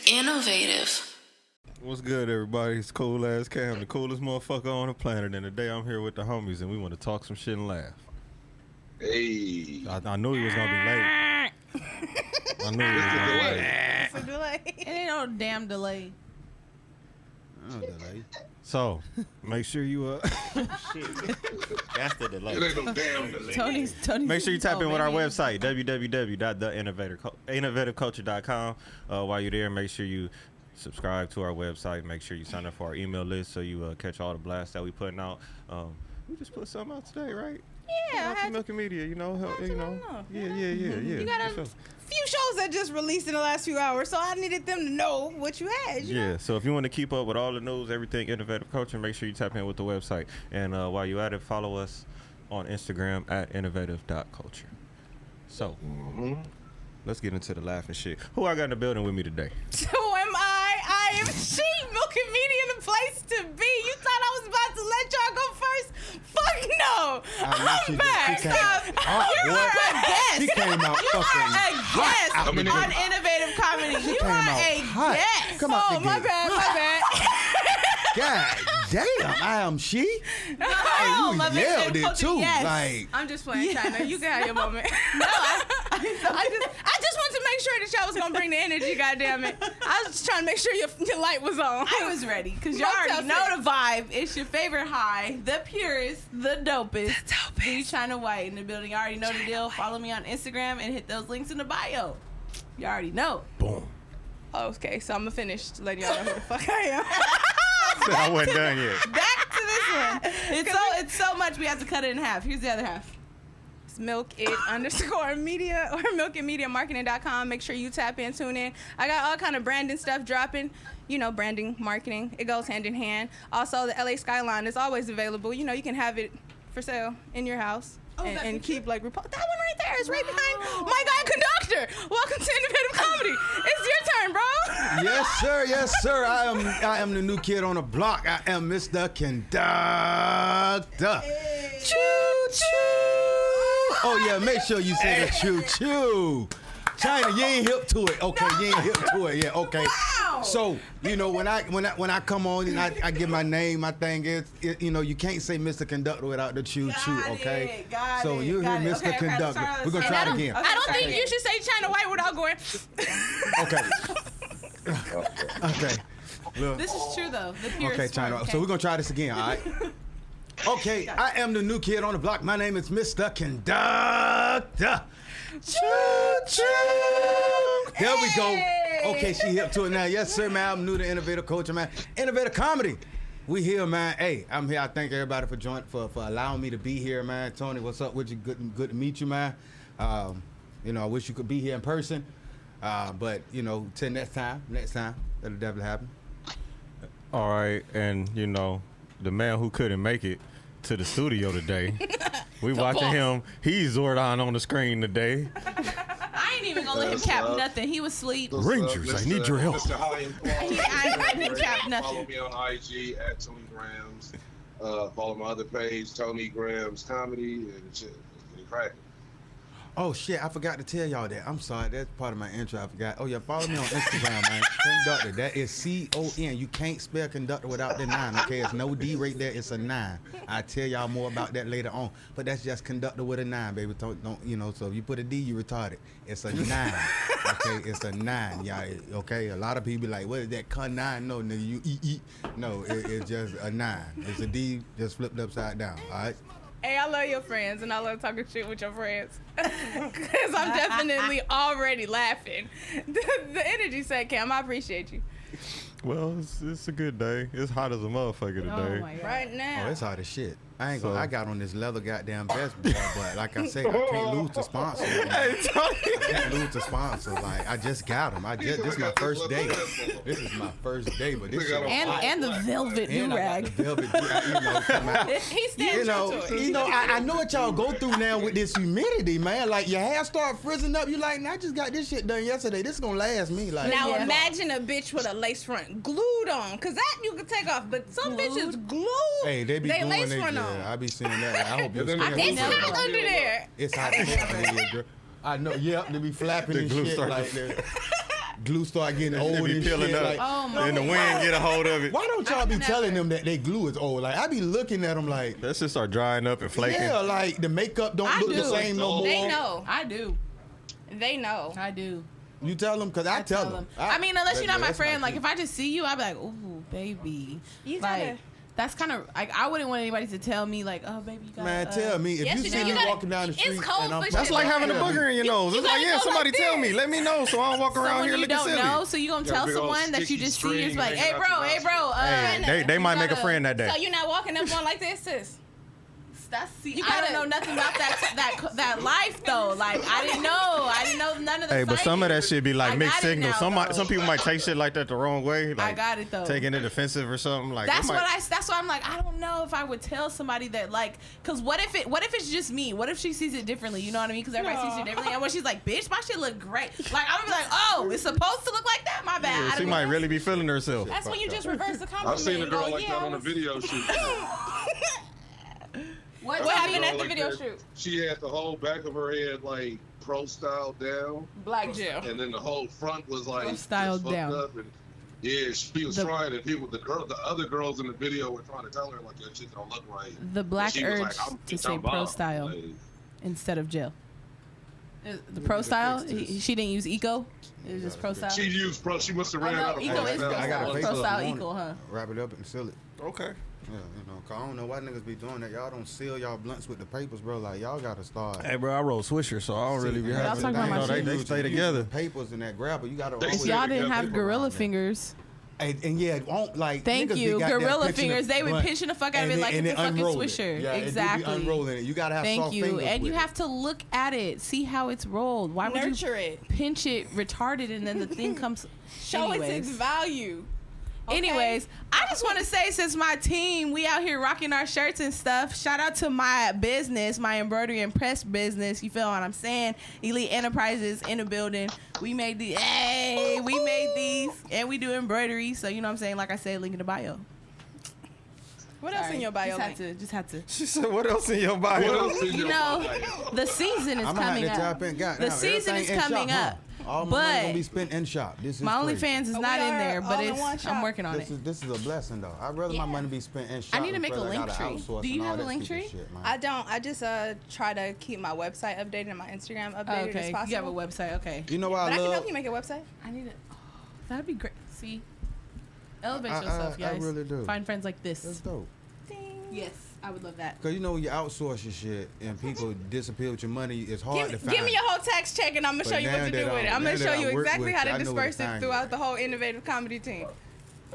Innovative. What's good, everybody? It's Coolazzcam, the coolest motherfucker on the planet. And today I'm here with the homies, and we want to talk some shit and laugh. Hey. I knew he was going to be late. I knew he was going to be late. It's a delay. It ain't no damn delay. No delay. So, make sure you... Shit. That's the delay. It ain't no damn delay. Tony's Make sure you tap in with our website, www.theinnovativeculture.com. While you're there, make sure you subscribe to our website. Make sure you sign up for our email list so you catch all the blasts that we putting out. We just put something out today, right? Yeah, I had Milk and Media, you know. Yeah. You got a few shows that just released in the last few hours, so I needed them to know what you had. You know? So if you want to keep up with all the news, everything Innovative Culture, make sure you tap in with the website. And while you're at it, follow us on Instagram at innovative.culture. So, let's get into the laughing shit. Who I got in the building with me today? So am I. I am she, Milk and Media, the place to be. You thought I was about to let y'all go first? Fuck no. I'm back. You are a guest. She came out You are fucking a guest hot. on Innovative Comedy. You are a guest. Come out Oh, the my gate. bad. God damn, I am she. No, Hey, my you bad. yelled it Culture, too. yes. Like, I'm just playing, China. You can have your moment. No, I just wanted to make sure that y'all was gonna bring the energy. Goddamn it! I was just trying to make sure your light was on. I was ready because you already know the vibe. It's your favorite high, the purest, the dopest. You China White in the building. You already know the deal. Follow me on Instagram and hit those links in the bio. You already know. Boom. Okay, so I'm gonna finish letting y'all know who the fuck I am. I wasn't done yet. Back to this one. It's so much we have to cut it in half. Here's the other half. It's milkit_media or milkitmediamarketing.com. Make sure you tap in, tune in. I got all kind of branding stuff dropping. You know, branding, marketing, it goes hand in hand. Also, the LA skyline is always available. You know, you can have it for sale in your house. And keep like that one right there is right behind my guy Conductor. Welcome to Innovative Comedy. It's your turn, bro. yes, sir. I am the new kid on the block. I am Mr. Conductor. Hey. Choo choo. Oh yeah, make sure you say the choo choo. China, you ain't hip to it. Okay, you ain't hip to it. Yeah, okay. Wow. So, you know, when I come on and I give my name, my thing is, you know, you can't say Mr. Conductor without the choo choo, okay? So you hear Mr. Conductor. We're gonna try it again. I don't think you should say China White without going. Okay. Look. This is true though. The purest Okay, China. one, okay? So we're gonna try this again, all right? Okay, I am the new kid on the block. My name is Mr. Conductor. Choo choo. There we go. Okay, she hip to it now. Yes, sir, man. I'm new to Innovative Culture, man. Innovative Comedy. We here, man. Hey, I'm here. I thank everybody for allowing me to be here, man. Tony, what's up with you? Good to meet you, man. You know, I wish you could be here in person. But, you know, till next time, that'll definitely happen. All right, and, you know, the man who couldn't make it to the studio today, we watching him. He's Zordon on the screen today. I ain't even gonna let him cap nothing. He was asleep. Rangers, I need your help. Mr. High and Quality. I didn't cap nothing. Follow me on IG at Tony Grams. Follow my other page, Tony Grams Comedy, and shit. It's cracking. Oh, shit, I forgot to tell y'all that. I'm sorry, that's part of my intro. I forgot. Oh, yeah, follow me on Instagram, man. Conductor, that is C-O-N. You can't spell Conductor without the 9, okay? It's no D right there. It's a 9. I'll tell y'all more about that later on. But that's just Conductor with a 9, baby. Don't you know, so if you put a D, you retarded. It's a 9, okay? It's a 9, y'all, okay? A lot of people be like, what is that, Con-9? No, nigga, you eat. No, it's just a 9. It's a D just flipped upside down, all right? Hey, I love your friends, and I love talking shit with your friends. Because I'm definitely already laughing. The energy said, Cam, I appreciate you. Well, it's a good day. It's hot as a motherfucker today. Oh my God. Right now. Oh, it's hard as shit. I got on this leather goddamn vest, boy, but like I say, I can't lose the sponsor. I can't lose the sponsor. Like, I just got them. This is my first day. This is my first day, but this shit And the velvet and I got do-rag. the velvet do-rag, you know, come out. He stands true to it. I know what y'all go through now with this humidity, man. Like, your hair start frizzing up. You like, I just got this shit done yesterday. This is gonna last me. Like, Now imagine a bitch with a lace front glued on, cause that you can take off, but some bitches glued. hey, they be they gluing lace their front yeah, on. I be seeing that. I hope you're It's It's hot under there. It's hot as hell, girl. I know. Yep, they be flapping The and glue shit start like to- that. glue start getting old be and peeling shit. up. Like, Oh my And the wind get a hold of it. why don't y'all be never- telling them that they glue is old? Like I be looking at them like, That shit start drying up and flaking. yeah, like the makeup don't I look the do. same no more. They know. I do. They know. I do. You tell them because I tell them. I mean, unless you're not my that's friend, like true. if I just see you, I'd be like, ooh, baby. You like, gotta. that's kind of like I wouldn't want anybody to tell me like, oh, baby, you got. Man, tell me if Yes, you you see do. me You gotta- walking down the it's street cold and I'm for That's shit. like having a Tell me. booger in your nose. It's you like, gotta yeah, go somebody like tell me. this. Let me know so I don't walk around Someone here you looking don't silly. know, so you gonna Got a tell big old someone that you sticky just see, it's string like, hey, hanging bro, out hey, your bro. Hey, they you might make a gotta- friend that day. So you're not walking up going like this, sis. That's see, You I don't gotta- know nothing about that life though. Like I didn't know none of the. Hey, but some of that shit be I like mixed got it signals. now, though. Some people might take shit like that the wrong way. Like, I got it though. Taking it offensive or something. Like That's it might- that's why I'm like, I don't know if I would tell somebody that like, cause what if it's just me? What if she sees it differently? You know what I mean? Cause everybody sees it differently. And when she's like, bitch, my shit look great. Like I'm gonna be like, oh, it's supposed to look like that. My bad. Yeah, I she don't might know. really be feeling herself. That's when you just reverse the compliment. I've seen a girl and go, like yeah, that on a video shoot. What What I've happened seen a at girl the like video that. shoot? She had the whole back of her head like pro style down, Black Jill. and then the whole front was like Pro style just fucked down. up, and yeah, she was trying, and the other girls in the video were trying to tell her like that shit don't look right. The black She was urge like, to bitch, say I'm pro bomb. style Like, instead of gel. The pro style. fix this. She didn't use eco. It was just pro style. she used pro. She must have Oh, ran no, out of eco pro is style. I got a pro face style. up. Pro style You want equal, it, huh? Wrap it up and seal it. Okay. Yeah, you know, 'cause I don't know why niggas be doing that. Y'all don't seal y'all blunts with the papers, bro. Like y'all gotta start. Hey, bro, I roll Swisher, so I don't really be Y'all having. talking about my they shoes. stay together. Papers and that grabber, you gotta. They always If y'all Yeah, didn't have paper gorilla around there. fingers, And yeah, it won't like. thank niggas be you, goddamn gorilla pinching fingers. the They would blunt pinching the fuck out of and it like and it's a fucking unroll it. Swisher. Yeah, Exactly. It do be unrolling it. You gotta have Thank soft you. fingers And with you it. have to look at it, see how it's rolled. Why would Nurture you it. pinch it retarded and then the thing comes? Show Anyways. its value. Okay? Anyways, I just want to say, since my team, we out here rocking our shirts and stuff. Shout out to my business, my embroidery and press business. You feel what I'm saying? Elite Enterprises in the building. We made these, and we do embroidery. So you know what I'm saying? Like I said, link in the bio. What else in your bio? Just had to. She said, "What else in your bio?" What else in You your know, bio? the season is I'm gonna coming have to up. tap in. God, The now, season everything is in coming shop, huh? up. All my money But gonna be spent in shop. This is my crazy. OnlyFans is We not in are there, but all in one I'm shop. working on it. This is a blessing though. I'd rather my Yeah. money be spent in shop. I need to make a instead of link gotta tree. outsource Do you and all have a that link stupid tree? shit, man. I don't. I just try to keep my website updated and my Instagram updated as Okay, possible. you have a website. Okay. You know what But I I can love? help you make a website. I need it. Oh, that'd be great. See, elevate I- yourself, I guys. really do. Find friends like That's this. dope. Yes, I would love that. Cause you know when you outsource your shit and people disappear with your money, it's hard to find. Give me your whole tax check and I'm gonna But show you what now to do that with it. I- I'm now gonna that show I you work exactly with how you, to I know where to disperse it find throughout you. the whole innovative comedy team.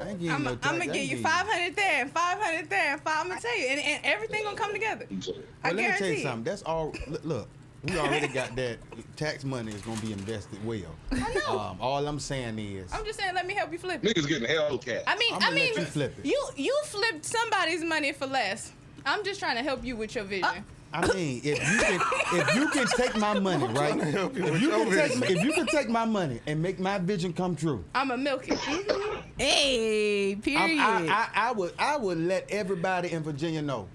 I ain't getting I'm no gonna give you 500 there and 500 there and 500. I'm gonna tell you, and everything gonna come together. I Well, let me guarantee tell you it. something. That's all. Look, we already got that. Tax money is gonna be invested well. I know. All I'm saying is, I'm just saying, let me help you flip it. Niggas getting Hellcat. I mean, I'ma let you flip it. you flipped somebody's money for less. I'm just trying to help you with your vision. I mean, if you can take my money, right? If you can take my money and make my vision come true, I'ma milk it. Hey, period. I would let everybody in Virginia know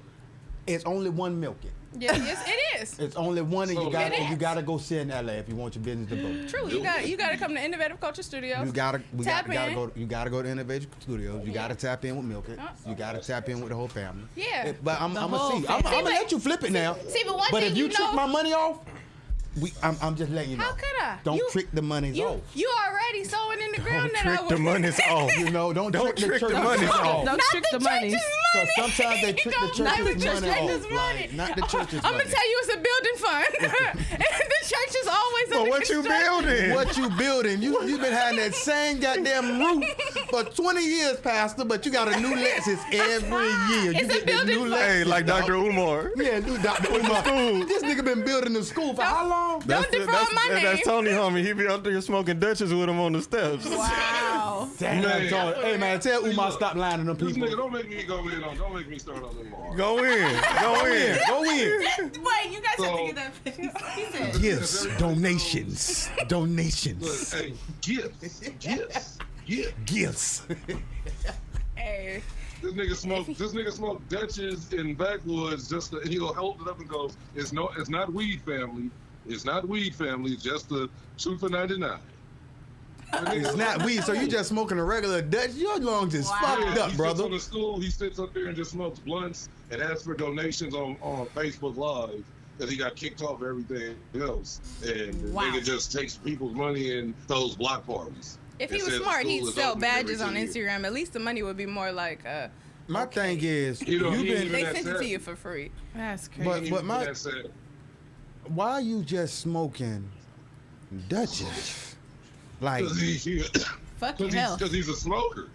it's only one milk it. Yes, it is. It's only one, and So you gotta go sit in LA if you want your business to go. True. You gotta come to Innovative Culture Studios. You gotta go to Innovation Studios. You gotta tap in with Milk It. You gotta tap in with the whole family. Yeah. But I'm gonna whole see. I'm family. gonna let you flip it now. See, but one But thing if you you trick know- my money off, I'm just letting you know. How could I? Don't trick the money off. You already sowing in the ground that Trick I the was. monies off. You know, don't Don't trick the trick the church money off. off. Don't trick the money. Because sometimes they trick the Not church's the money church's off. money. Like, not the church's I'm money. gonna tell you, it's a building fund. And the church is always But under what you construction. building? What you building? You've been having that same goddamn roof for 20 years, Pastor, but you got a new Lexus every year. It's You a get this building new fund. Lexus. Hey, like dog. Dr. Umar. Yeah, new Dr. Umar. This nigga been building the school for how long? Don't defraud my name. That's Tony, homie. He be out there smoking Dutchess with him on the steps. Wow. Damn, Man. Tony. Hey, man, tell Umar stop lying to them This nigga, people. don't make me go in on. Don't make me start on them more. Go in. Go in. Go in. Wait, you guys have to So- get that face. He said, Gifts, donations, Look, donations, hey, gifts. gifts. Hey, This nigga smoked Dutchess in backwoods just to, he'll hold it up and go, it's not weed family. It's not weed family, it's just the 2 for $99. It's not weed, so you just smoking a regular Dutch. Your lungs is fucked He up, sits brother. on the stool. He sits up there and just smokes blunts and asks for donations on Facebook Live because he got kicked off everything else. And the nigga just takes people's money and throws block parties. If he was smart, he'd sell badges on Instagram. At least the money would be more like. My thing is, You know, he ain't They even sent that it to sad. you for free. That's crazy. But my, That's it. why are you just smoking Dutches? Like, Fucking hell. Because he's a smoker.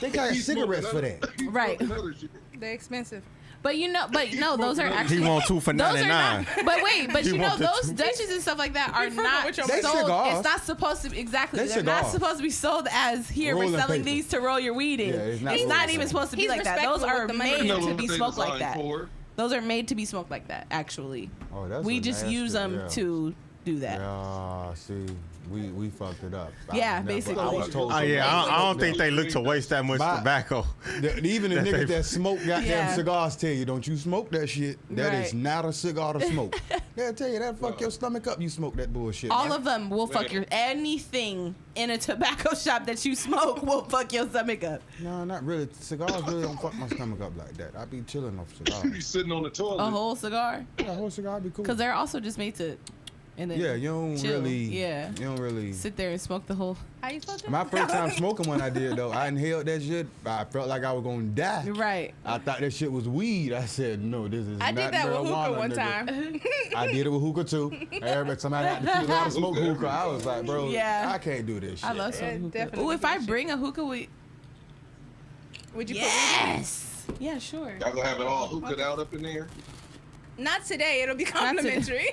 they got He's cigarettes for smoking that. He's Right. smoking other shit. They're expensive. But no, those are actually. He want 2 for Those are not. 99. But wait, but He you know wanted those to. Dutches and stuff like that are frugal not with your They sold. cigars. It's not supposed to exactly. They They're not cigars. supposed to be sold as here. Rolling We're selling paper. these to roll your weed in. Yeah, it's not it's rolling not even paper. supposed to be He's like that. Those respectful are with the money. made You know to what be they smoked like designed that. for? Those are made to be smoked like that. Actually, Oh, that's we a just nasty- use them yeah. to do that. Yeah, see, we fucked it up. Yeah, never- basically. I was told Oh to- yeah, I don't think they look to waste that much My- tobacco. Even the That niggas they- that smoke goddamn Yeah. cigars tell you, don't you smoke that shit. That is Right. not a cigar to smoke. They'll tell you that fuck your stomach up. You smoke that bullshit. All of them will fuck your anything in a tobacco shop that you smoke will fuck your stomach up. No, not really. Cigars really don't fuck my stomach up like that. I be chilling off He cigars. sitting on the toilet. A whole cigar, Yeah, a whole cigar be cool. because they're also just made to. And then Yeah, you don't chill. really. Yeah. You don't really. sit there and smoke the whole. How you supposed to? My first time smoking when I did though, I inhaled that shit. I felt like I was gonna die. Right. I thought that shit was weed. I said, no, this is I not did that with marijuana, hookah one nigga. time. I did it with hookah too. Every time I had to feel how to smoke hookah, I was like, bro, Yeah. I can't do this shit. I love Yeah, smoking hookah. definitely Ooh, if I good bring a hookah with. Would you Yes. Yeah, sure. Y'all gonna have it all hooked out up in there? put? Not today. It'll be today. complimentary.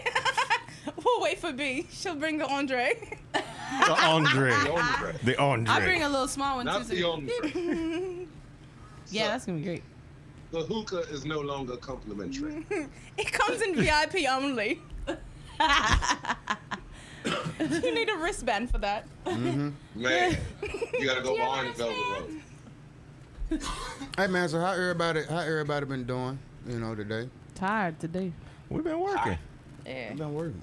We'll wait for B. She'll bring the Andre. The Andre. The Andre. The Andre. I'll bring a little small one Not too. the Andre. Yeah, that's gonna be great. The hookah is no longer complimentary. It comes in VIP only. You need a wristband for that. Man, you gotta go behind the velvet rope. Hey man, so how everybody been doing? You know, today. Tired today. We've been working. Yeah. I've been working.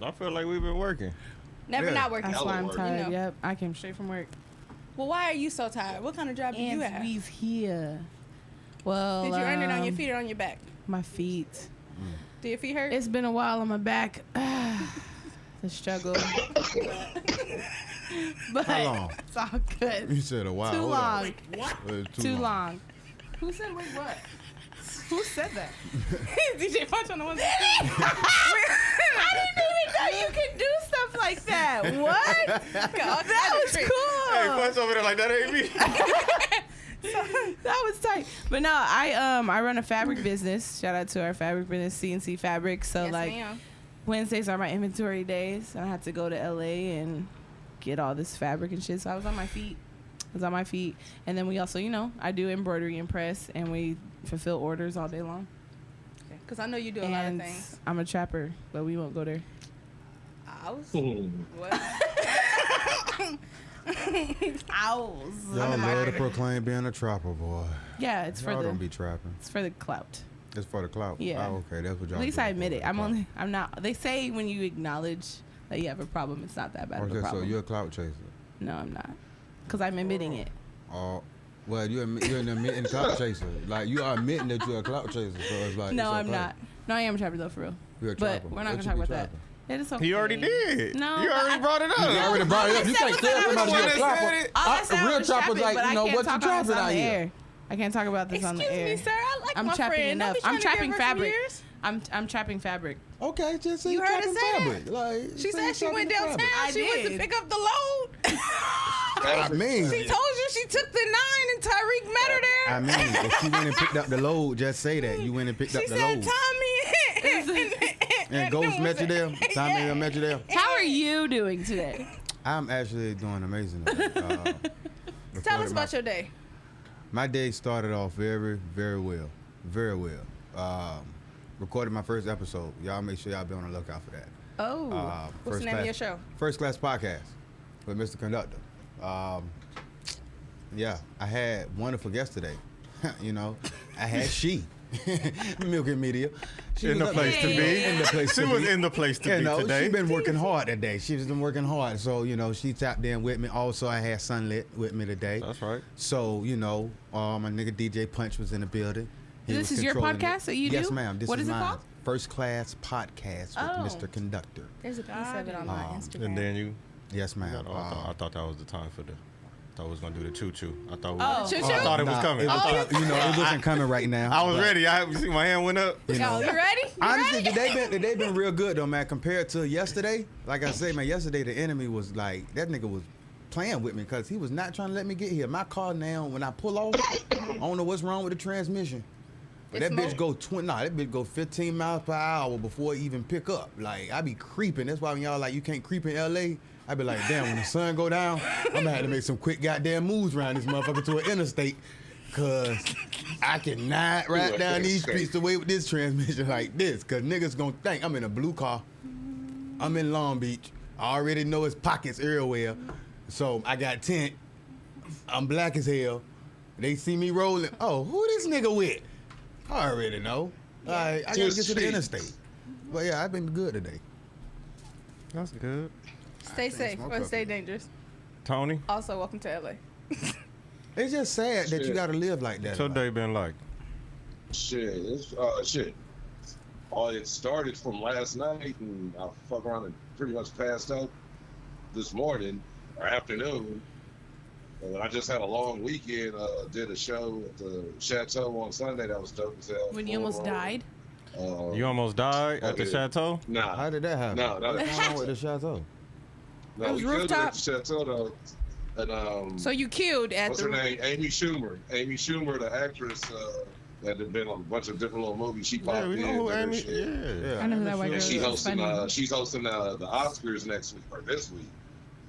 I feel like we've been working. Never Yeah. not working. That's why I'm work. tired. You know. Yep, I came straight from work. Well, why are you so tired? What kind of job do you And have? we've here. Well, Did you earn it on your feet or on your back? My feet. Do your feet hurt? It's been a while on my back. The struggle. But How long? it's all good. You said a while. Too Hold on. long. It's Too long. Who said wait what? Who said that? DJ Punch on the one. I didn't even know you could do stuff like that. What? That was cool. Hey, punch over there like that ain't me. That was tight. But no, I run a fabric business. Shout out to our fabric business, CNC Fabric. So Yes, like ma'am. Wednesdays are my inventory days. I had to go to LA and get all this fabric and shit. So I was on my feet. And then we also, I do embroidery and press, and we fulfill orders all day long. Because I know you do a lot of And things. I'm a trapper, but we won't go there. I was. Hmm. What? Owls. Y'all love to proclaim being a trapper, boy. Yeah, it's for Y'all don't the be trapping. it's for the clout. It's for the clout. Yeah. Oh, okay, that's what y'all At least do I for admit the it. I'm clout. not. They say when you acknowledge that you have a problem, it's not that bad of a Okay, so problem. you're a clout chaser. No, I'm not. Because I'm admitting it. Oh, well, you're an admitting clout chaser. Like you are admitting that you're a clout chaser. So it's like No, it's I'm okay. not. No, I am a trapper though, for real. You're a But trapper. we're not What gonna you talk be about that. It is okay. He already did. No, You but already brought it up. You already brought it up. You can't tell somebody one you're a that trapper. said it. All I said Real was trapper's trapping, like, but I can't what you talk about this trapping on out the here? air. I can't talk about this on the Excuse air. me, sir. I like I'm my trapping friend. enough. Don't be I'm trying to trapping give her some fabric. years. I'm trapping fabric. Okay, just say You you're heard her trapping say fabric. Like, She say said you're she went trapping downtown. fabric. She went to did. pick up the load. I mean, She told you she took the 9 and Tyreek met her there. I mean, if you went and picked up the load, just say that you went and picked up She the said load. Tommy And Ghost met you there. Tommy met you there. How are you doing today? I'm actually doing amazing. Tell us about your day. My day started off very, very well. Very well. Recorded my first episode. Y'all make sure y'all be on the lookout for that. Oh. What's the name of your show? First Class Podcast with Mr. Conductor. Yeah, I had wonderful guests today. I had she, Milk and Media. She In was the place to be. In the place She to was be. in the place to You be know, today. she's been working hard today. She's been working hard. So, you know, she tapped in with me. Also, I had Sunlit with me today. That's right. So, you know, my nigga DJ Punch was in the building. He This was is your controlling podcast that you do? Yes, ma'am. This What is is it mine. called? First Class Podcast Oh. with Mr. Conductor. There's a piece of it on my Instagram. And then you. Yes, ma'am. I thought that was the time for the. I thought we was gonna do the choo choo. I thought. Oh. Choo-choo? I thought it was coming. It wasn't coming right now. I was but, ready. You see my hand went up. You know, You ready? honestly, they been real good though, man. Compared to yesterday, like I say, man, yesterday the enemy was like that nigga was playing with me because he was not trying to let me get here. My car now, when I pull off, I don't know what's wrong with the transmission. But It's that bitch go that bitch go 15 miles per hour before it even pick up. Like I be creeping. That's why when y'all like you can't creep in LA. I be like, damn, when the sun go down, I'm gonna have to make some quick goddamn moves around this motherfucker to an interstate. Cause I cannot ride down these streets the way with this transmission like this. Cause niggas gonna think I'm in a blue car. I'm in Long Beach. I already know it's pockets everywhere. So I got tint. I'm black as hell. They see me rolling. Oh, who this nigga with? I already know. I gotta get to the interstate. But yeah, I've been good today. That's good. Stay safe or stay dangerous. Tony, Also, welcome to LA. It's just sad that you Shit. gotta live like that. what's your day been like? Shit, it's shit. It started from last night, and I fuck around and pretty much passed out this morning or afternoon. And I just had a long weekend. Did a show at the Chateau on Sunday that was dope as hell. When you almost died? You almost died at the yeah. chateau? Nah, How did that happen? No, no. What's going on with the chateau? no, It was we killed it at rooftop. the Chateau though. And So you killed at what's the. her name? Amy Schumer. Amy Schumer, the actress that had been on a bunch of different little movies. She popped Yeah, we in. know who and Amy. shit. Yeah. I know who that white girl And is. she It's hosting. funny. She's hosting the Oscars next week or this week.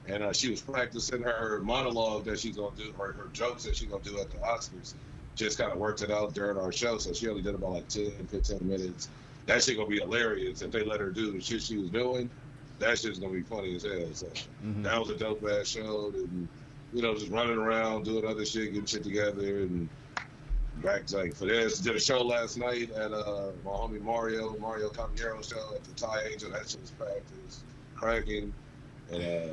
And she was practicing her monologue that she's gonna do, her jokes that she's gonna do at the Oscars. Just kind of worked it out during our show, so she only did about like 10, 15 minutes. That shit gonna be hilarious if they let her do the shit she was doing. That shit's gonna be funny as hell. So that was a dope ass show, and just running around doing other shit, getting shit together, and back to like for this. Did a show last night at my homie Mario Caballero show at the Thai Angel. That shit was packed. It was cracking, and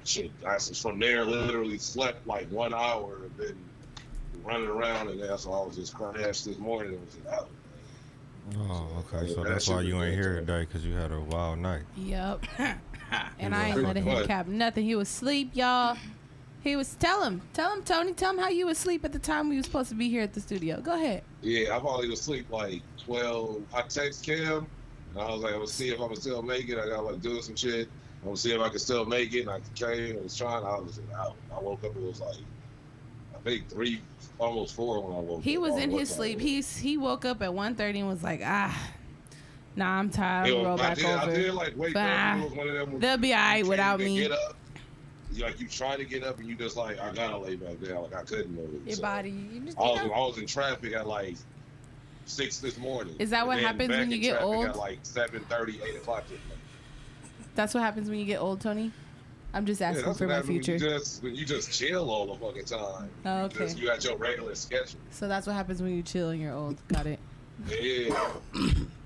shit. I was from there literally slept like 1 hour and been running around, and that's why I was just crashed this morning. It was out. Oh, okay. So Yeah, that's that why shit you was ain't good, here too. today, because you had a wild night. Yep. And You I ain't know, letting him what? cap nothing. He was asleep, y'all. He was tell him, Tony, tell him how you was asleep at the time we was supposed to be here at the studio. Go ahead. Yeah, I probably was asleep like 12. I text Cam, and I was like, I'm gonna see if I can still make it. I got like doing some shit. I'm gonna see if I can still make it. And I came and was trying. I was out. I woke up. It was like I think 3, almost 4 when I woke up. He was I don't in know his what sleep. time it was. He woke up at 1:30 and was like, nah, I'm tired. Yo, I'll roll back I over. did like wake But, up. It was one of them. they'll be all right you without can't me. Get up. You try to get up and you just like I gotta lay back down. Like I couldn't move. Your So body. You just. I was in traffic at like 6 this morning. Is that And what then happens back when you in get traffic old? At like 7:30, 8 o'clock. That's what happens when you get old, Tony. I'm just asking that's for what my happens future. when you just chill all the fucking time. Oh, okay. You got your regular schedule. So that's what happens when you chill and you're old. Got it. Yeah.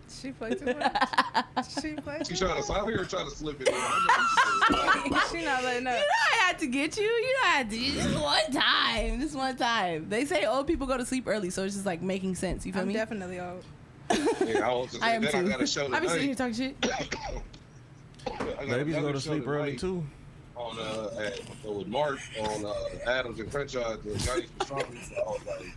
She played too much. She played She too trying much. to out here trying to slip it in. I know She not letting up. You know I had to get you. You know I had to. This one time. They say old people go to sleep early, so it's just like making sense. You feel I'm me? definitely old. yeah, I was just I am then too. I got a show I be sitting here tonight. talking shit. I got Babies go another to show sleep early, tonight too. On with Mark on Adams and Crenshaw at the Johnny's Pastrami. So I was like,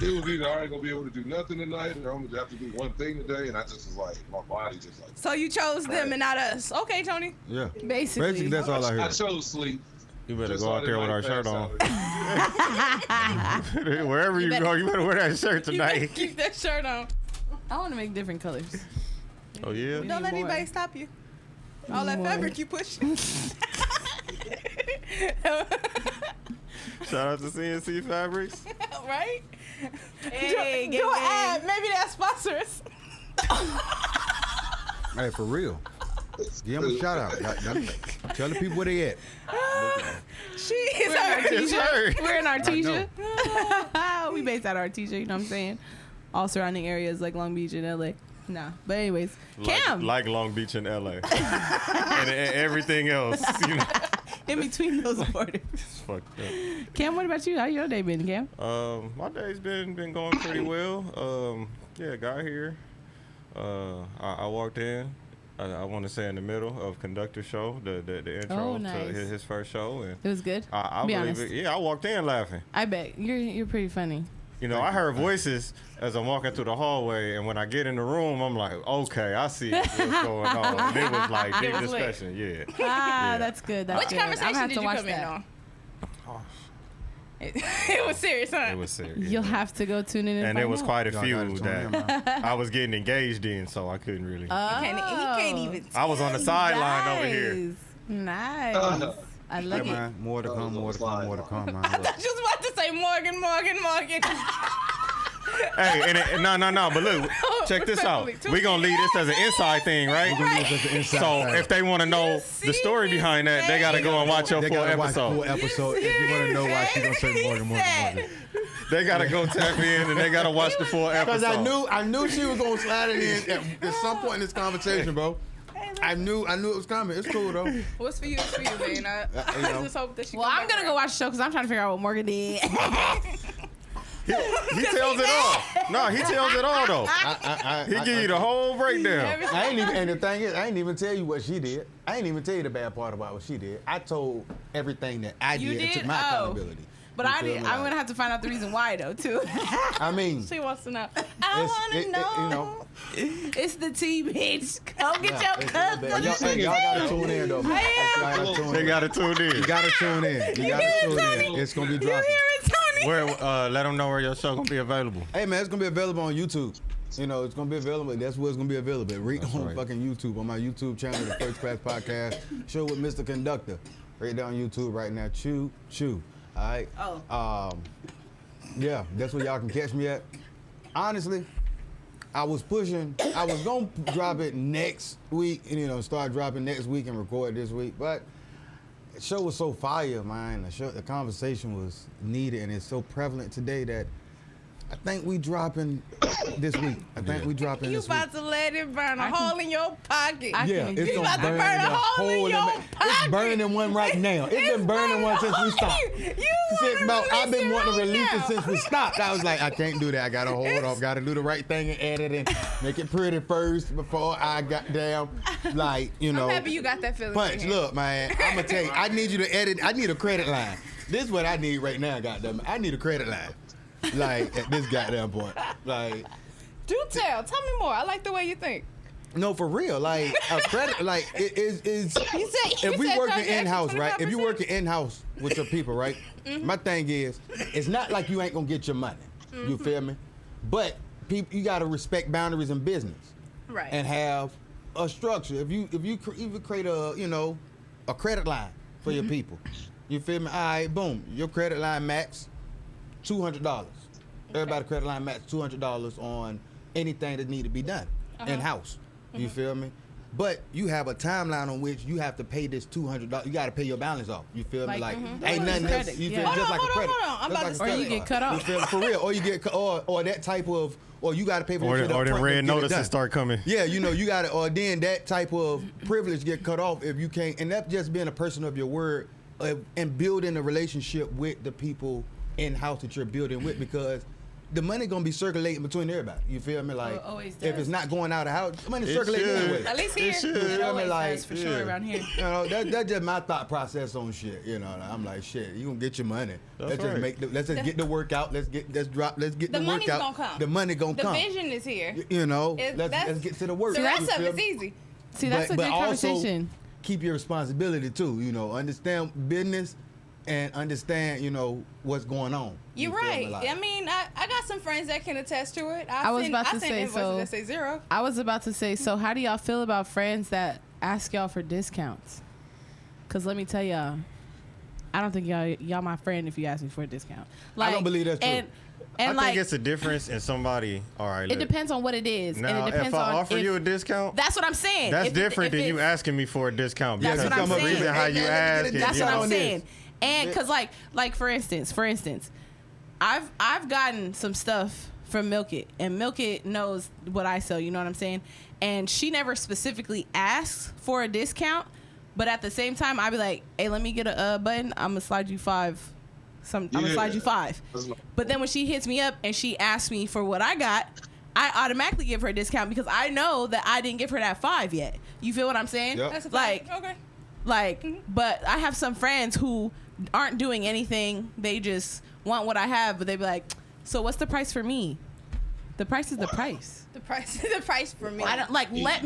it was either I ain't gonna be able to do nothing tonight, or I'm gonna have to do one thing today, and I just was like, my body just like. So you chose them and not us. Okay, Tony. Yeah. Basically. That's all I I heard. chose sleep. You better Just go so I out there didn't, with our like, shirt pass on. out. Wherever you better- go, you better wear that shirt You better tonight. keep that shirt on. I want to make different colors. Oh, yeah? We Don't let need more. anybody stop you. All that More. fabric you push. Shout out to CNC Fabrics. Right? Hey, do gang, an gang. ad. Maybe that's sponsors. Hey, for real. Give them a shout out. Tell the people where they at. She is our It's her. We're in know. Artesia. We based out of Artesia, you know what I'm saying? All surrounding areas like Long Beach and LA. No, but anyways, Cam. Like Long Beach and LA. and everything else, you know. In between those borders. It's fucked up. Cam, what about you? How your day been, Cam? My day's been going pretty well. Got here. I walked in. I want to say in the middle of Conductor show, the intro to his first show, and it was good. I Be believe honest. it. Yeah, I walked in laughing. I bet you're pretty funny. You know, I heard voices as I'm walking through the hallway, and when I get in the room, I'm like, okay, I see what's going on. And it was like deep discussion. Yeah. Ah, that's good. That's Which good. conversation did you watch come in that. on? It was serious, huh? It was serious. You'll have to go tune in and And find there was out. quite a Y'all few gotta tune in, man. that I was getting engaged in, so I couldn't really. He can't even. I was on the sideline over here. Nice. I like Hey, it. man, more to come, more to come, more to come, man. I thought you was about to say Morgan. Hey, no, but look, check this out. We're going to leave this as an inside thing, right? So if they want to know the story behind that, they got to go and watch your They full gotta watch the episode. full episode if you want to know why she gonna say Morgan. They got to go tap in and they got to watch the full episode. Because I knew she was gonna slide it in at some point in this conversation, bro. I knew it was coming. It's cool though. What's for you is for you, man. I just hope that she. Well, I'm gonna go watch the show because I'm trying to figure out what Morgan did. He tells it all. No, he tells it all though. He give you the whole breakdown. I ain't even, and the thing is, I ain't even tell you what she did. I ain't even tell you the bad part about what she did. I told everything that I You did and did? took my Oh. accountability. But You I feel did. me? I'm Like, gonna have to find out the reason why though too. I mean, She wants to know. I it's- want to it- know. you know, It's the tea, bitch. Go get yeah, your it's- cup. but y'all gotta tune in though. Man. Y'all gotta tune They in. got to tune You in. gotta tune in. You gotta tune in. It's gonna be You dropping. hear it, Tony? Where? Let them know where your show going to be available. Hey man, it's gonna be available on YouTube. You know, it's gonna be available. That's where it's gonna be available. Right on right. fucking YouTube, on my YouTube channel, the First Class Podcast Show with Mr. Conductor. Right down YouTube right now. Chew. All right. Oh. Yeah, that's where y'all can catch me at. Honestly, I was gonna drop it next week, and start dropping next week and record this week, but the show was so fire, man. The conversation was needed, and it's so prevalent today that I think we dropping this week. You this week. about to let it burn a hole in your pocket. Yeah, it's You gonna about to burn burn a a hole in your It's pocket. burning one right now. It's been burning one since we stopped. I've been wanting to release it since we stopped. I was like, I can't do that. I gotta hold off. Gotta do the right thing and edit and make it pretty first before I got down. Like, I'm happy you got that feeling. Punch, look, man. I'm gonna tell you. I need you to edit. I need a credit line. This is what I need right now, goddamn. I need a credit line. Like at this goddamn point. Like, Do tell. Tell me more. I like the way you think. no, for real. Like a credit, like it is. You said If we working charge an extra in-house, right? If you 25%. working in-house with your people, right? My thing is, it's not like you ain't gonna get your money. You feel me? But people, you gotta respect boundaries in business Right. and have a structure. If you create a credit line for your people, you feel me? All right, boom, your credit line max $200. Everybody credit line max $200 on anything that need to be done in-house. You feel me? But you have a timeline on which you have to pay this $200. You got to pay your balance off. You feel me? Like ain't nothing else. Credit, You yeah. feel me? Just like a credit. Hold on. I'm about to Just Or like a you credit get cut card. off. You feel me? For real. Or you get or that type of, or you got to pay for Or that shit the up front red to get it notices done. start coming. Yeah, you got to, or then that type of privilege get cut off if you can't. And that's just being a person of your word and building a relationship with the people in-house that you're building with, because the money gonna be circulating between everybody. You feel me? Like, always if does. it's not going out of the house, the money It circulating should. anyway. At least It here. should. You feel me? Always Like, does, for sure around here. That's just my thought process on shit. I'm like, shit, you gonna get your money. That's let's right. let's just get the work out. Let's get the The money's work out. gonna come. The money gonna The come. vision is here. Let's that's- get to the work. The You rest of feel it's me? easy. See, that's a good also conversation. keep your responsibility too. Understand business and understand, what's going on. You're You feel me? right. Like, I mean, I got some friends that can attest to it. I was about to send say, invoices so- that say zero. I was about to say, so how do y'all feel about friends that ask y'all for discounts? Because let me tell y'all, I don't think y'all my friend if you ask me for a discount. I don't believe that's true. And I like, think it's a difference in somebody. All right, it look. depends on what it is. Now, and it depends if I on offer if, you a discount, that's what I'm saying. that's If different than it's- you asking me for a discount. That's Because what I'm the saying. reason how Hey, you man, let me get ask a it, That's you what know. I'm this. saying. And because like for instance, I've gotten some stuff from Milk It, and Milk It knows what I sell. You know what I'm saying? And she never specifically asks for a discount, but at the same time, I'd be like, "Hey, let me get a button. I'm gonna slide you $5. I'm gonna slide you $5." But then when she hits me up and she asks me for what I got, I automatically give her a discount because I know that I didn't give her that $5 yet. You feel what I'm saying? Yep. That's a Like, fact. Okay. like, but I have some friends who aren't doing anything. They just want what I have, but they be like, "So what's the price for me?" The price is the price. The price for me. I don't like. Let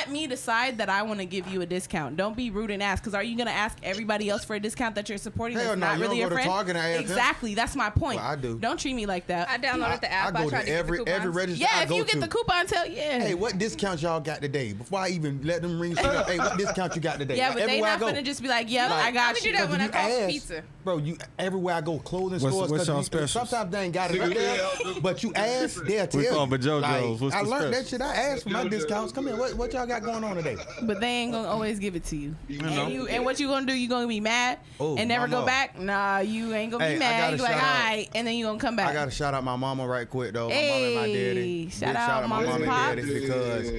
me decide that I want to give you a discount. Don't be rude and ask. Because are you gonna ask everybody else for a discount that you're supporting? Hell That's no, not you really don't your go to friend. Target and ask them. Exactly. That's my point. Well, I do. Don't treat me like that. I downloaded the app. I go tried to to every get the coupons. register Yeah, I if go you to. get the coupon, yeah. Hey, what discount y'all got today? Before I even let them ring shit up, hey, what discount you got today? Yeah, Like, but they everywhere not I go. gonna just be like, "Yep, Like, I got let me you." do that when I You call for ask, pizza. Bro, you everywhere I go, clothing stores. what's 'cause y'all you- specials? Sometimes they ain't got it right there, but you ask, they'll tell We you. call them JoJo's. Like, What's I the learned that special? shit. I asked for my discounts. Come here, what y'all got going on today? But they ain't gonna always give it to you. know. And what you gonna do? You gonna be mad Oh, and never go mama. back? Nah, you ain't gonna Hey, be I mad. gotta You be like, all shout out- right, and then you gonna come back. I gotta shout out my mama right quick though. My mom and my Hey, daddy. shout Big out shout out my Mama's mom and Pops. daddy because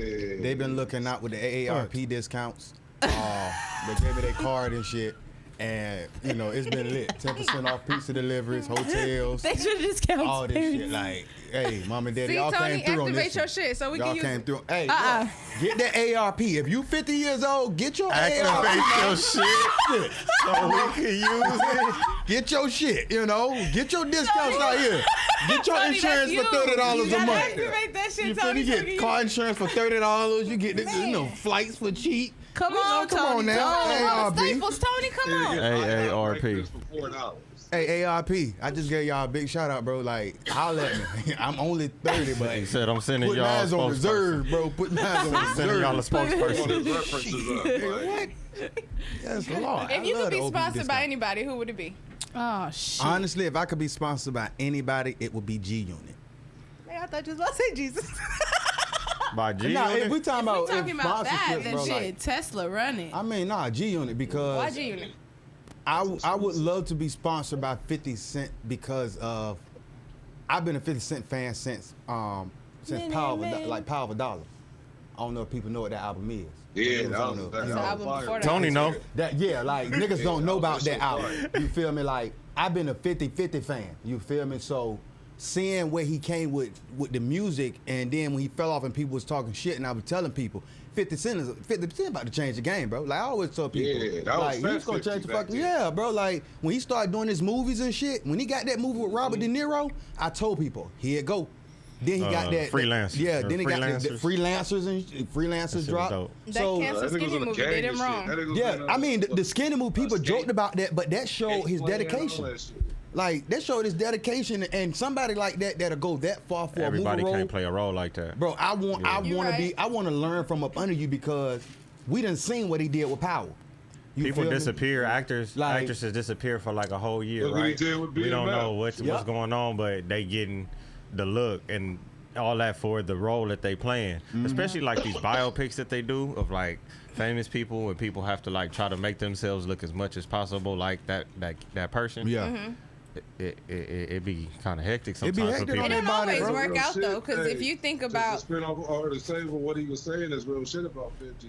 they've been looking out with the AARP discounts. They gave me their card and shit. And you know it's been lit. 10% off pizza deliveries, hotels, Thanks for the discounts. all this shit. Like, hey, mom and daddy, See, y'all Tony, came through on activate this. your one. shit so we Y'all can use came it. through. Hey, Uh-uh. look, get that ARP. If you 50 years old, get your Activate ARP. your shit so we can use it. Get your shit. You know, get your discounts out here. Get your Tony, insurance that's for you. $30 You a gotta month. activate that shit, You Tony, finna so get you- car insurance for $30. You get this, you know, flights for cheap. Come You know, on, come Tony. on now. Tony. Hey, All the ARP. staples, Tony, come on. AARP. For $4. Hey, ARP, I just gave y'all a big shout out, bro. Like, holla at me. I'm only 30, but He said, I'm sending put y'all a mine on spokesperson. reserve, bro. Put mine on Sending y'all a reserve. spokesperson. What? Yes, Lord. If you I love could be the OP sponsored by discount. anybody, who would it be? Oh shit. Honestly, if I could be sponsored by anybody, it would be G Unit. Man, I thought you was about to say Jesus. By G Nah, if Unit? we talking about, Talking about that, sponsorships, then bro, shit, like, Tesla running. I mean, nah, G Unit because Why G Unit? I would love to be sponsored by 50 Cent because of I've been a 50 Cent fan since Power of a Dollar. I don't know if people know what that album is. Yeah, It was that on was the- that you know, album album before that. Tony know. That yeah, like niggas don't know about that that album. was You feel me? Like I've been a 50-50 fan. You feel me? So seeing where he came with the music, and then when he fell off and people was talking shit, and I was telling people 50 Cent about to change the game, bro. Like I always tell people, Yeah, that was like he's gonna Fast change the 50 back fucking then. yeah, bro. Like when he started doing his movies and shit, when he got that movie with Robert De Niro, I told people here it go. Then he got that Freelancers. Yeah, Or then he got the Freelancers. freelancers and That freelancers shit was drop. dope. That So cancer skinny movie did him wrong. yeah, I mean the skinny movie people joked about that, but that showed his dedication. Like that showed his dedication, and somebody like that that'll go that far for Everybody a movie role. can't play a role like that. Bro, I want You're to right. I want to learn from up under you because we done seen what he did with Power. You People feel me? disappear. Like- Actresses disappear for like a whole year, Look what he right? did with We don't BMF. know what's Yep. going on, but they getting the look and all that for the role that they playing. Mm-hmm. Especially like these biopics that they do of like famous people, and people have to like try to make themselves look as much as possible like that person. Yeah. Mm-hmm. It be kind of hectic It be sometimes for hectic people. on It don't Everybody, always bro. work out though, because if you think about to spin off or to say what he was saying is real shit about 50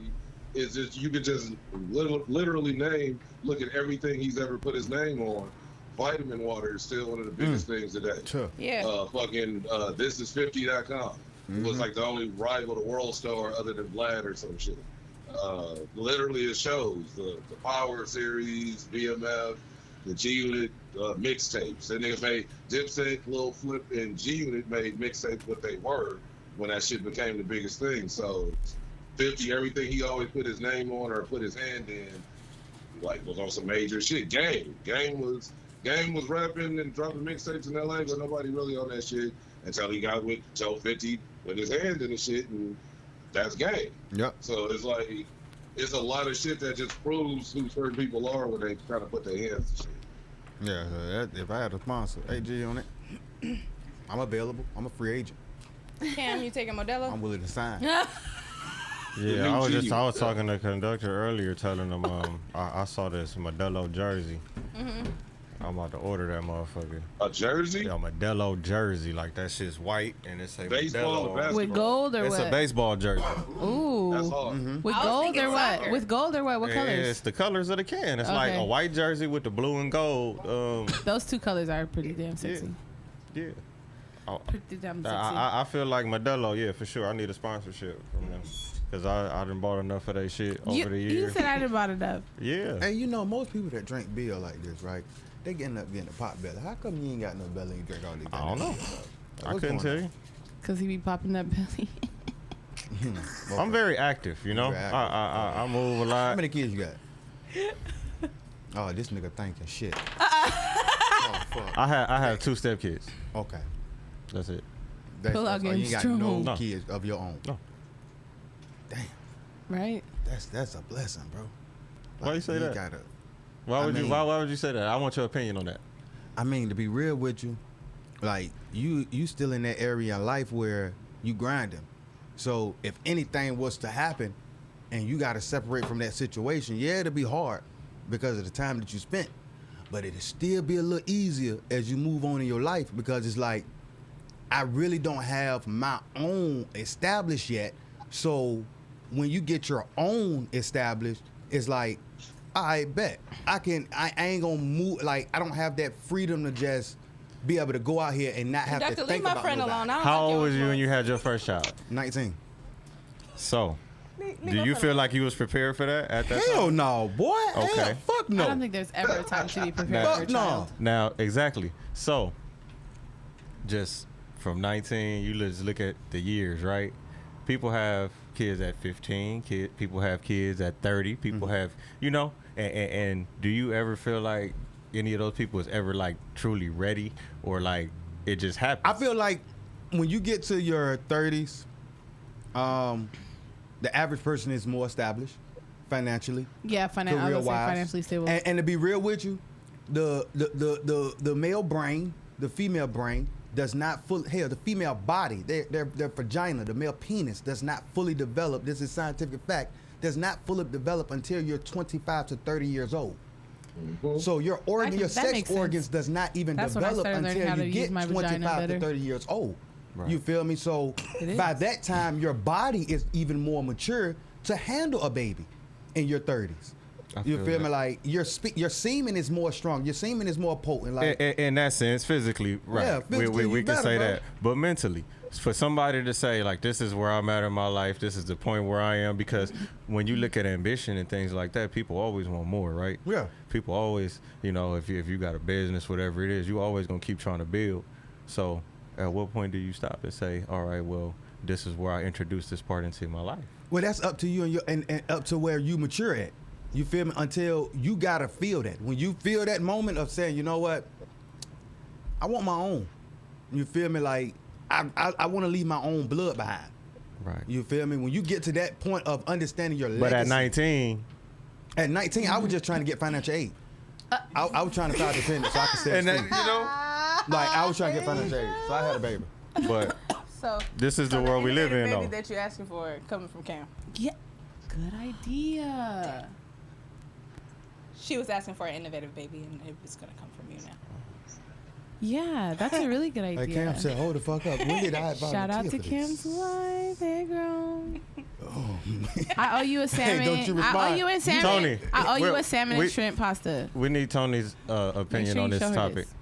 is that you could just literally look at everything he's ever put his name on. Vitamin water is still one of the biggest things today. Sure. yeah, Thisis50.com was like the only rival to World Star other than Vlad or some shit. Literally, it shows the Power series, BMF, the G Unit mixtapes. And niggas made Dipset, Lil Flip, and G Unit made mixtapes what they were when that shit became the biggest thing. So 50, everything he always put his name on or put his hand in, like was on some major shit. Game was rapping and dropping mixtapes in LA, but nobody really on that shit until he got with Joe 50 with his hand in the shit, and that's Game. Yep. So it's like, it's a lot of shit that just proves who certain people are when they kind of put their hands to shit. Yeah. So if I had a sponsor, AG on it, I'm available. I'm a free agent. Cam, you taking Modelo? I'm willing to sign. Yeah, I was talking to Conductor earlier, telling him I saw this Modelo jersey, I'm about to order that motherfucker. A jersey? Yeah, Modelo jersey. Like that shit's white and it's a Baseball or Modelo. basketball? With gold or It's what? a baseball jersey. Ooh. That's hard. With I was gold thinking or what? soccer. With gold or what? What colors? It's the colors of the can. It's like Okay. a white jersey with the blue and gold. Those two colors are pretty damn sexy. Yeah. Oh, Pretty damn sexy. I feel like Modelo, yeah, for sure. I need a sponsorship from them. Because I done bought enough of that shit over the You years. said I done bought it up. Yeah. Hey, you know, most people that drink beer like this, right? They getting up getting a pot belly. How come you ain't got no belly and you drink all these? I don't know. I What's couldn't going tell on? you. Because he be popping that belly. I'm very active, you know. Very active. I move a How lot. many kids you got? Oh, this nigga thinking shit. Oh, fuck. I have 2 stepkids. Okay. That's it. Pull out You getting ain't got strong. no No. kids of your own. No. Damn. Right? That's a blessing, bro. Why you say that? Gotta, Why would I you mean- why would you say that? I want your opinion on that. I mean, to be real with you, like you still in that area in life where you grinding. So if anything was to happen and you gotta separate from that situation, yeah, it'll be hard because of the time that you spent. But it'll still be a little easier as you move on in your life because it's like I really don't have my own established yet. So when you get your own established, it's like, I bet I ain't gonna move. Like I don't have that freedom to just be able to go out here and not have Doctor, to leave think my about friend nobody. alone. I don't How like old your was you when influence. you had your first child? 19. So, Leave do my you friend feel alone. like you was prepared for that at that Hell time? no, boy. Okay. Hell, fuck no. I don't think there's ever a time to be prepared Fuck for a no. child. Now, exactly. So, just from 19, you just look at the years, right? People have kids at 15. People have kids at 30. People have, you know, and do you ever feel like any of those people is ever like truly ready or like it just happens? I feel like when you get to your 30s, the average person is more established financially. Yeah, I was gonna say Career-wise. financially stable. And to be real with you, the male brain, the female brain does not fully, hell, the female body, their vagina, the male penis does not fully develop. This is scientific fact. Does not fully develop until you're 25 to 30 years old. So your organ, your that sex makes sense. organs does not even That's when I develop started learning until how to you use get my vagina 25 to better. 30 years old. Right. You feel me? So It by is. that time, your body is even more mature to handle a baby in your 30s. I You feel feel me? that. Like your semen is more strong. Your semen is more potent. Like in that sense, physically, right? Yeah, physically we you can better, say bro. that, but mentally, for somebody to say like, "This is where I'm at in my life. This is the point where I am," because when you look at ambition and things like that, people always want more, right? Yeah. People always, you know, if you got a business, whatever it is, you always gonna keep trying to build. So, at what point do you stop and say, "All right, well, this is where I introduce this part into my life"? well, that's up to you and and up to where you mature at. You feel me? Until you gotta feel that. When you feel that moment of saying, you know what, I want my own. You feel me? Like I want to leave my own blood behind. Right. You feel me? When you get to that point of understanding your But legacy. at 19, At 19, I was just trying to get financial aid. I was trying to file dependent so I could stay and at that, school. you know, Like I was trying to get financial aid, so I had a baby. but So this is the world we live in, baby though. that you're asking for coming from Cam. Yeah, good idea. She was asking for an innovative baby, and it was gonna come from you now. Yeah, that's a really good idea. Like Cam said, hold the fuck up. When did I volunteer Shout out to for this? Cam's wife. Hey, girl. Oh, man. I owe you a salmon. don't you I owe respond. you a salmon. Tony, I owe you we're- a salmon we- and shrimp pasta. We need Tony's opinion sure on you this show her topic. this.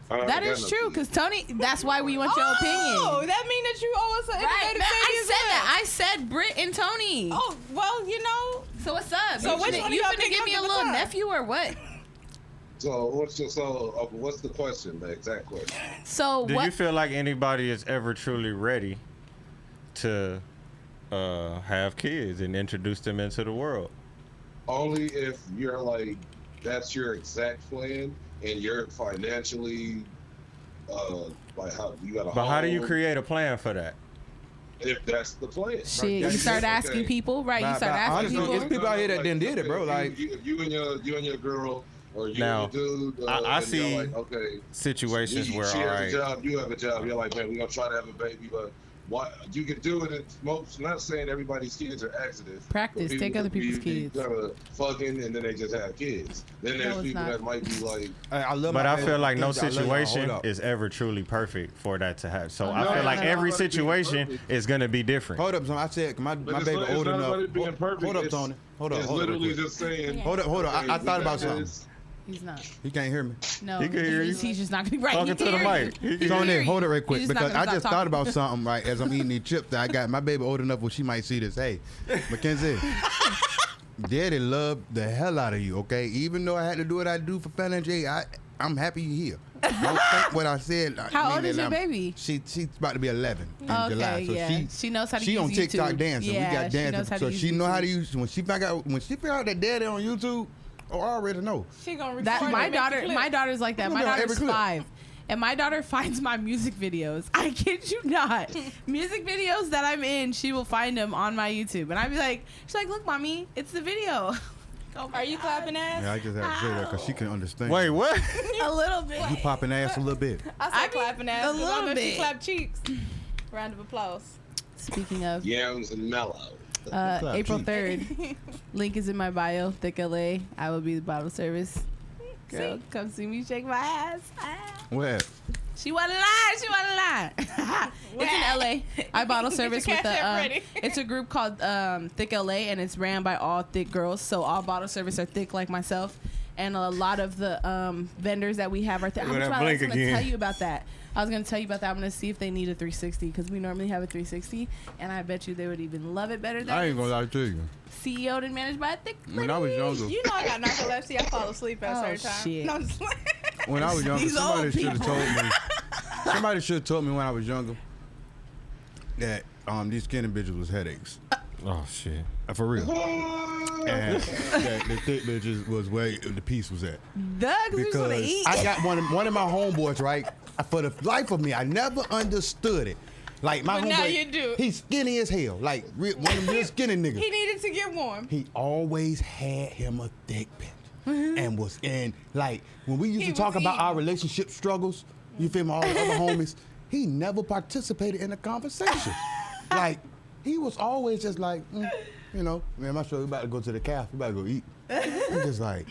I That got is no true, kids. because Tony, that's why we want your Oh, opinion. that mean that you owe us an Right, innovative man, baby I as said well. that. I said Britt and Tony. Oh, well, you know. So what's up? So you which finna, one of you y'all finna pick give up me a at the little time? nephew or what? So what's the question? The exact question. So Do what? you feel like anybody is ever truly ready to have kids and introduce them into the world? Only if you're like that's your exact plan and you're financially like how you got a But how do you home, create a plan for that? if that's the plan. Shit, you That's start it. asking Okay. people, right? You Nah, start nah, asking honestly, people. it's people out here that done did it, bro, if like- you and your girl or you Now, and your dude. I and you're see like, okay. situations where, she all has right, a job, you have a job. You're like, man, we're gonna try to have a baby, but why you can do it. Not saying everybody's kids are accidents. Practice. Take other people's kids. Kind of fucking, and then they just have kids. Then there's people that might be like. I feel like no situation is ever truly perfect for that to happen. So I feel like every situation is gonna be different. Hold up, Tony. I said my baby old enough. Hold up, Tony. Hold up. It's literally just saying. Hold up. I thought about something. He's not. He can't hear me. No, he can hear you. He's just not gonna be right. Talking to the mic. Tony, hold it right quick because I just thought about something right as I'm eating these chips that I got. My baby old enough where she might see this. Hey, Mackenzie, Daddy loved the hell out of you. Okay, even though I had to do what I do for financial aid, I'm happy you're here. Don't think what I said. How old is your baby? She's about to be 11 in July. So she knows how to use She on YouTube. TikTok dancing. Yeah, we got dancing. So she know how to use. When she figure out that Daddy on YouTube. Oh, I already know. She gonna record that. My my daughter's like that. My daughter's 5, and my daughter finds my music videos. I kid you not. Music videos that I'm in, she will find them on my YouTube, and I'd be like, she's like, look, mommy, it's the video. Are you clapping ass? Yeah, I just have to say that because she can understand. Wait, what? A little bit. You popping ass a little bit. I said clapping ass. A little bit. She clap cheeks. Round of applause. Speaking of Yams and mellow. April 3rd, link is in my bio. Thick LA. I will be the bottle service. Girl, come see me shake my ass. Where? She wasn't lying. It's in LA. I bottle service with it's a group called Thick LA, and it's ran by all thick girls. So all bottle service are thick like myself, and a lot of the vendors that we have are thick. I'm going to tell you about that. I was going to tell you about that. I'm going to see if they need a 360 because we normally have a 360, and I bet you they would even love it better than I ain't going to lie to you. CEO'd and managed by a thick lady. When I was younger. You know I got narcolepsy. I fall asleep at a certain time. Shit. No, I'm just when I was younger, These somebody should old have told me. Somebody should have told me when I was younger that these skinny bitches was headaches. Oh shit. For real. And that the thick bitches was where the peace was at. Because eat. I got one of my homeboys, right? For the life of me, I never understood it. Like my But homeboy, now you do. He's skinny as hell. Like one of them real skinny niggas. He needed to get warm. He always had him a thick bitch. And was in like when we used to talk about our relationship struggles, you feel me, all the other homies, he never participated in the conversation. Like he was always just like, you know, man, I'm sure we about to go to the cafe, we about to go eat. I'm just like,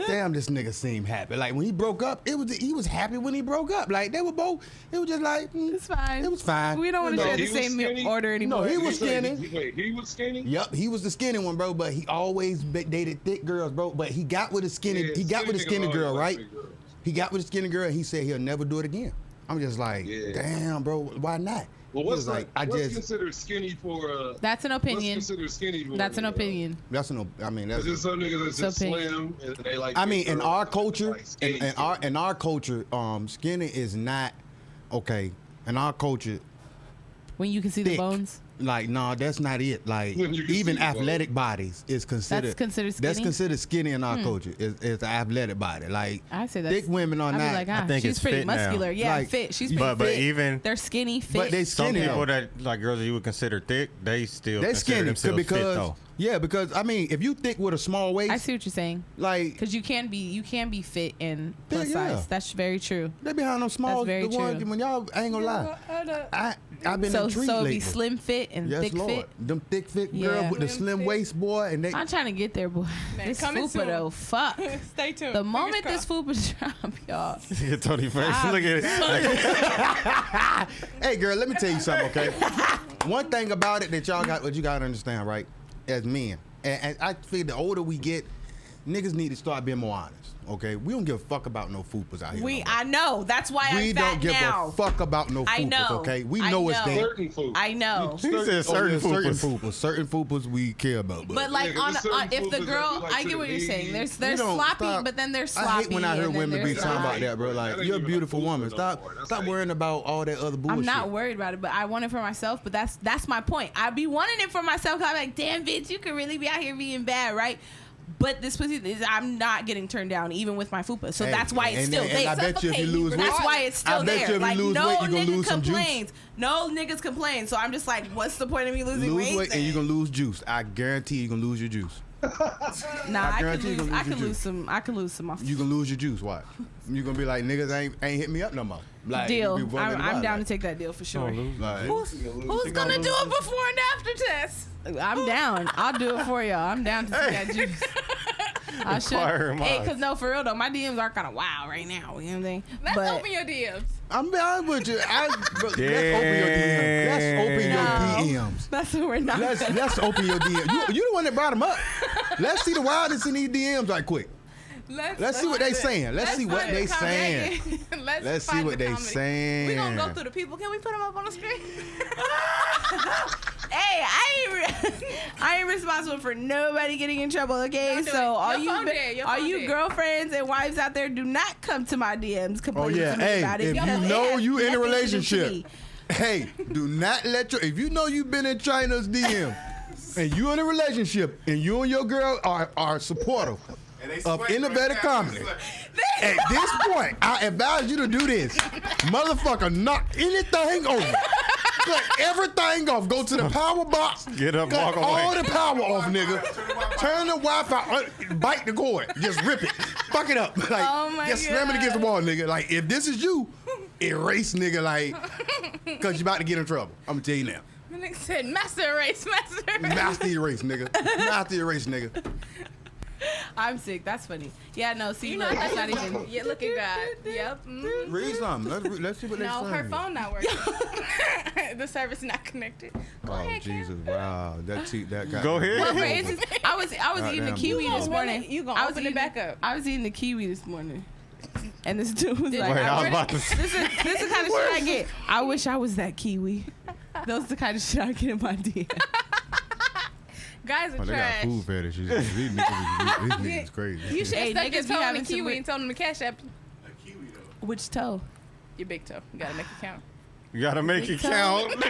damn, this nigga seemed happy. Like when he broke up, he was happy when he broke up. Like they were both, it was just like, it's fine. It was fine. We don't want to share the same order anymore. No, he was skinny. Wait, he was skinny? Yep, he was the skinny one, bro. But he always dated thick girls, bro. But he got with a skinny, Yeah, he got with a skinny girl, right? girls. He got with a skinny girl. And he said he'll never do it again. I'm just like, damn, bro, why not? Well, He was what's considered skinny for? That's an opinion. What's considered skinny for? That's an opinion. That's no. I mean, that's. There's some niggas that's just slim and they like. I mean, in our culture, like in our culture, skinny is not okay. In our culture, When you can see thick. the bones. Like, no, that's not it. Like, When you can even see the athletic bodies is considered. That's considered skinny? That's considered skinny in our culture. Is an athletic body. Like, I say that's thick women are I'd be not. like, I think she's it's pretty fit now. muscular. Yeah, Like, fit. She's pretty But fit. even They're skinny, fit. But they some skinny people though. that like girls that you would consider thick, they still They consider skinny themselves fit though. because I mean, if you thick with a small waist, I see what you're saying. like Because you can be fit and plus Yeah, yeah. size. That's very true. they behind them small. That's very the ones true. when y'all I ain't gonna lie. I've been So intrigued it'd lately. be slim fit and Yes, thick Lord. fit. Them thick fit Yeah. girls with the Slim slim fit. waist, boy, and they. I'm trying to get there, boy. Man, This coming fupa soon. though, fuck. Stay tuned. The moment Fingers this fupa drop, y'all. Get Tony first. Look at it. Hey, girl, let me tell you something, okay? One thing about it that what you gotta understand, right? As men, and I feel the older we get, niggas need to start being more honest. Okay, we don't give a fuck about no fupas out here. no more. I know. That's why We I'm don't fat give now. a fuck about no I fupas. know. Okay, we I know it's know. there. certain food. I know. He said certain certain fupas. fupas. Certain fupas we care about. But like Yeah, 'cause there's certain if the fupas girl, that be like I get to what the you're saying. knees. There's You don't sloppy, stop. but then there's I sloppy. hate when I hear and then women be there's talking about sloppy. that, bro. That Like, ain't you're a even beautiful a fupa woman. no Stop more. That's worrying like- about all that other bullshit. I'm not worried about it, but I want it for myself. But that's my point. I be wanting it for myself. Cause I'm like, damn, bitch, you could really be out here being bad, right? But this pussy is, I'm not getting turned down even with my fupa. So Hey, that's why it's and- still and there. I bet you if you lose weight, That's why it's still I bet there. you if you Like lose no weight, you gonna nigga lose some juice. complains. No niggas complain. So I'm just like, what's the point of me losing Lose weight and then? you're gonna lose juice. I guarantee you're gonna lose your juice. Nah, I guarantee you could gonna lose. lose your juice. I could lose some off. You can lose your juice. Watch. You gonna be like, niggas ain't hit me up no more. Like, Deal. you be running I'm about, down to like, take that deal for sure. like, Who's gonna do a before and after test? I'm down. I'll do it for y'all. I'm down to take that juice. I should. Inquire Hey, minds. cause no, for real though, my DMs are kind of wild right now. You know what I'm saying? Let's But open your DMs. I'm be honest with you. Let's open your DMs. Let's open your DMs. that's what we're not. Let's open your DMs. You the one that brought them up. Let's see the wildest in these DMs right quick. Let's see what they saying. Let's see what they saying. Let's see what they saying. We gonna go through the people. Can we put them up on the screen? Hey, I ain't responsible for nobody getting in trouble. Okay, Don't do so it. all Your you phone dead. Your all phone you dead. girlfriends and wives out there, do not come to my DMs Oh complaining yeah. to me Hey, about it. if because you it know has you in a nothing to do to relationship, me. hey, do not let your. If you know you've been in China's DM, and you in a relationship, and you and your girl are supportive of innovative comedy. At this point, I advise you to do this. Motherfucker, knock anything over. Cut everything off. Go to the power box. Get up, cut walk away. all the power off, nigga. Turn the Wi-Fi. Bite the cord. Just rip it. Fuck it up. Like, Oh my just slam it God. against the wall, nigga. Like, if this is you, erase, nigga. Like, cause you about to get in trouble. I'm gonna tell you now. The nigga said, "Master erase, master erase." Master erase, nigga. Master erase, nigga. I'm sick. That's funny. Yeah, no. See, You know look, that's that's not even. Yeah, look at God. Yep. Mhm. Read something. Let's see what they No, saying. her phone not working. The service not connected. Go Oh ahead, Cam. Jesus! Wow, that guy. Go ahead. Well, for instance, I was eating the Goddamn. kiwi You this gonna morning. really- you gonna I was open it eating- back up. I was eating the kiwi this morning, and this dude was Did- like, Wait, I was Already? about to say. This is the kind of shit I get. I wish I was that kiwi. Those the kind of shit I get in my DM. Guys are Oh, they got trash. food fetishes. These niggas is crazy. You should have Hey, stuck niggas your be toe in the having some kiwi weird- and told them to cash app Which toe? your big toe. You gotta make it count. You gotta make it Big toe. count.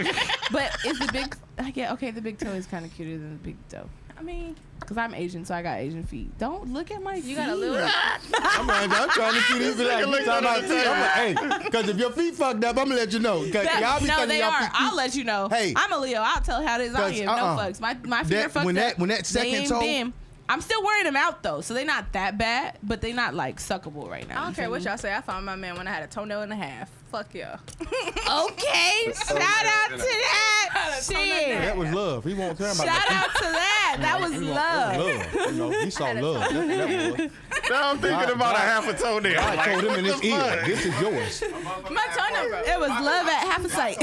But is the big? Yeah, okay. The big toe is kind of cuter than the big toe. I mean, Cause I'm Asian, so I got Asian feet. Don't look at my feet. you got a little. I'm trying to see this. Like, you talking about feet. I'm like, hey, because if your feet fucked up, I'm gonna let you know. 'Cause y'all be No, thinking they y'all are. feet- I'll let you know. Hey. I'm a Leo. I'll tell how it is. I don't 'Cause, give no fucks. My feet are fucked when up. that They second ain't toe. been. I'm still wearing them out though, so they're not that bad, but they not like suckable right now. I don't You care feel what me? y'all say. I found my man when I had a toenail and a half. Fuck y'all. Okay, shout out to that shit. That was love. He won't care about Shout that. out to that. That was love. Love. You know, he saw love. That was. Now I'm thinking about a half a toenail. I Like, told him in his what the ear, fuck? this is yours. My toenail broke. It was love at half a sight.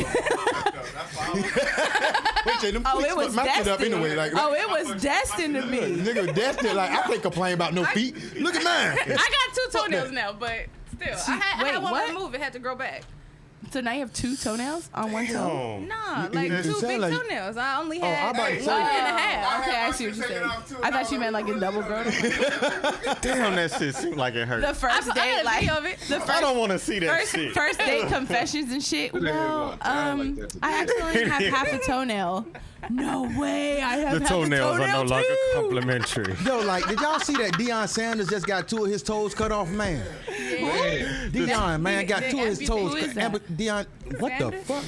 Wait, them Oh, feet it was my shit up destined. anyway. Like, Oh, it was destined to be. nigga, destined. Like, I can't complain about no feet. Look at mine. I got two toenails now, but still, I wait, had one what? removed. It had to grow back. So now you have two toenails on one toe. Oh. Nah, You- like you two sound big like- toenails. I only I had about to one say. and a half. Okay, I see what you're saying. I thought you meant like a double growth. Damn, that shit seemed like it hurt. The first I date, had a like video of it. the I first don't want to see that shit. first date confessions and shit. Well, I like that too. I actually have half a toenail. No way, I have The half toenails a are no toenail longer too. complimentary. Yo, like, did y'all see that Deion Sanders just got two of his toes cut off, man? Man, Deion, man, got two of his toes Who is cut. that? Deion, what the Sanders? fuck?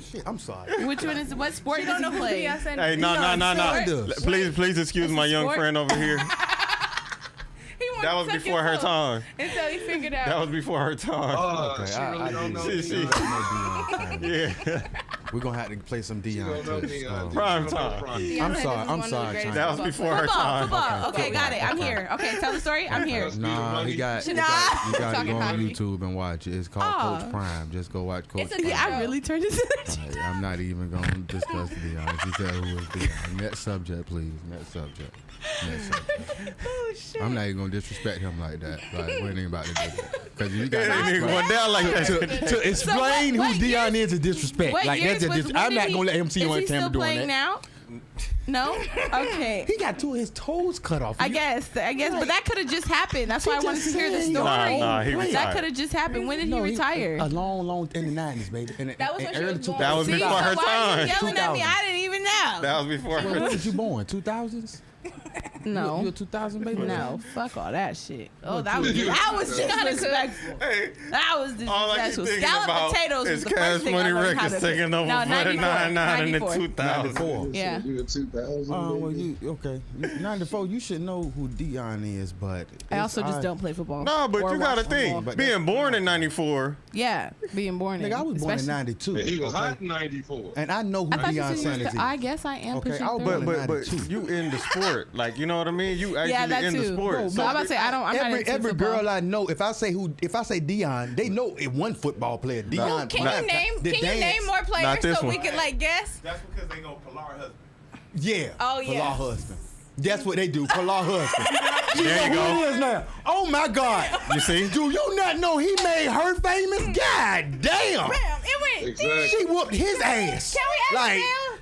Shit, I'm sorry. Which one is what sport You does don't know he who play? Deion Sanders Hey, is? no. Sanders. Please excuse my young sport? friend over here. He wanted That to was suck before your her toe time. Until he figured out. That was before her time. she really don't know. She- Yeah. We're gonna have to play some Deion clips. Prime time. Deion I'm Sanders sorry, is I'm one of the sorry, greatest China. That was football before her Football, time. football. Okay, got it. I'm here. Okay, tell the story. I'm here. Nah, he got. You Nah. got to Talking go on hockey. YouTube and watch it. It's called Aw. Coach Prime. Just go watch Coach It's a Prime. Yeah, I really turned this into. Hey, I'm not even gonna discuss Deion. He said who was Deion. Next subject, please. Next subject. Next subject. Oh shit. I'm not even gonna disrespect him like that. Like, we ain't even about to do that. Because you It got ain't going down like that. to explain what who Deion is disrespect. What Like years that's was, just. when I'm did not he- gonna let him see you on Is he camera still doing playing that. now? No. Okay. He got two of his toes cut off. I guess, but that could have just happened. That's why I wanted to hear the story. Nah, he That retired. could have just happened. When did he retire? A long in the 90s, baby. In That was in when she early was born. 2000s. That was See, before so her why are time. you yelling at me? 2000. I didn't even know. That was before her When time. was you born? 2000s? No. You a 2000 baby? No, fuck all that shit. Oh, that you- was you- disrespectful. Hey, That was all I keep disrespectful. thinking Scalloped about potatoes was is the Cash first thing I Money learned how Records to singing over No, 99 in the 94. 2000s. 94. Yeah. You in 2000? Well, baby? you okay? 94. You should know who Dion is, but I also just don't play football. No, but or you gotta watch think. football. But Being born in 94, Yeah, being born in. Nigga, I was born in especially- 92. And he was okay? hot in 94. And I know who I thought you Deion said you Sanders was is. I guess I am Okay, pushing I was 30. born but you in the sport, like you know what I mean. You actually Yeah, that in the too. sport. Bro, but I'm about to say I'm not into every football. girl I know, if I say Dion, they know it one football player. Dion. Can you name more Not players this so we one. could like guess? That's because they go Pilar husband. Yeah. Oh, yeah. Pilar husband. That's what they do. Pilar husband. There you Who go. it is now? Oh my God. You see? Do you not know he made her famous? God damn. Bam! It went. Exactly. She whooped his ass. Can we ask Like, Bill?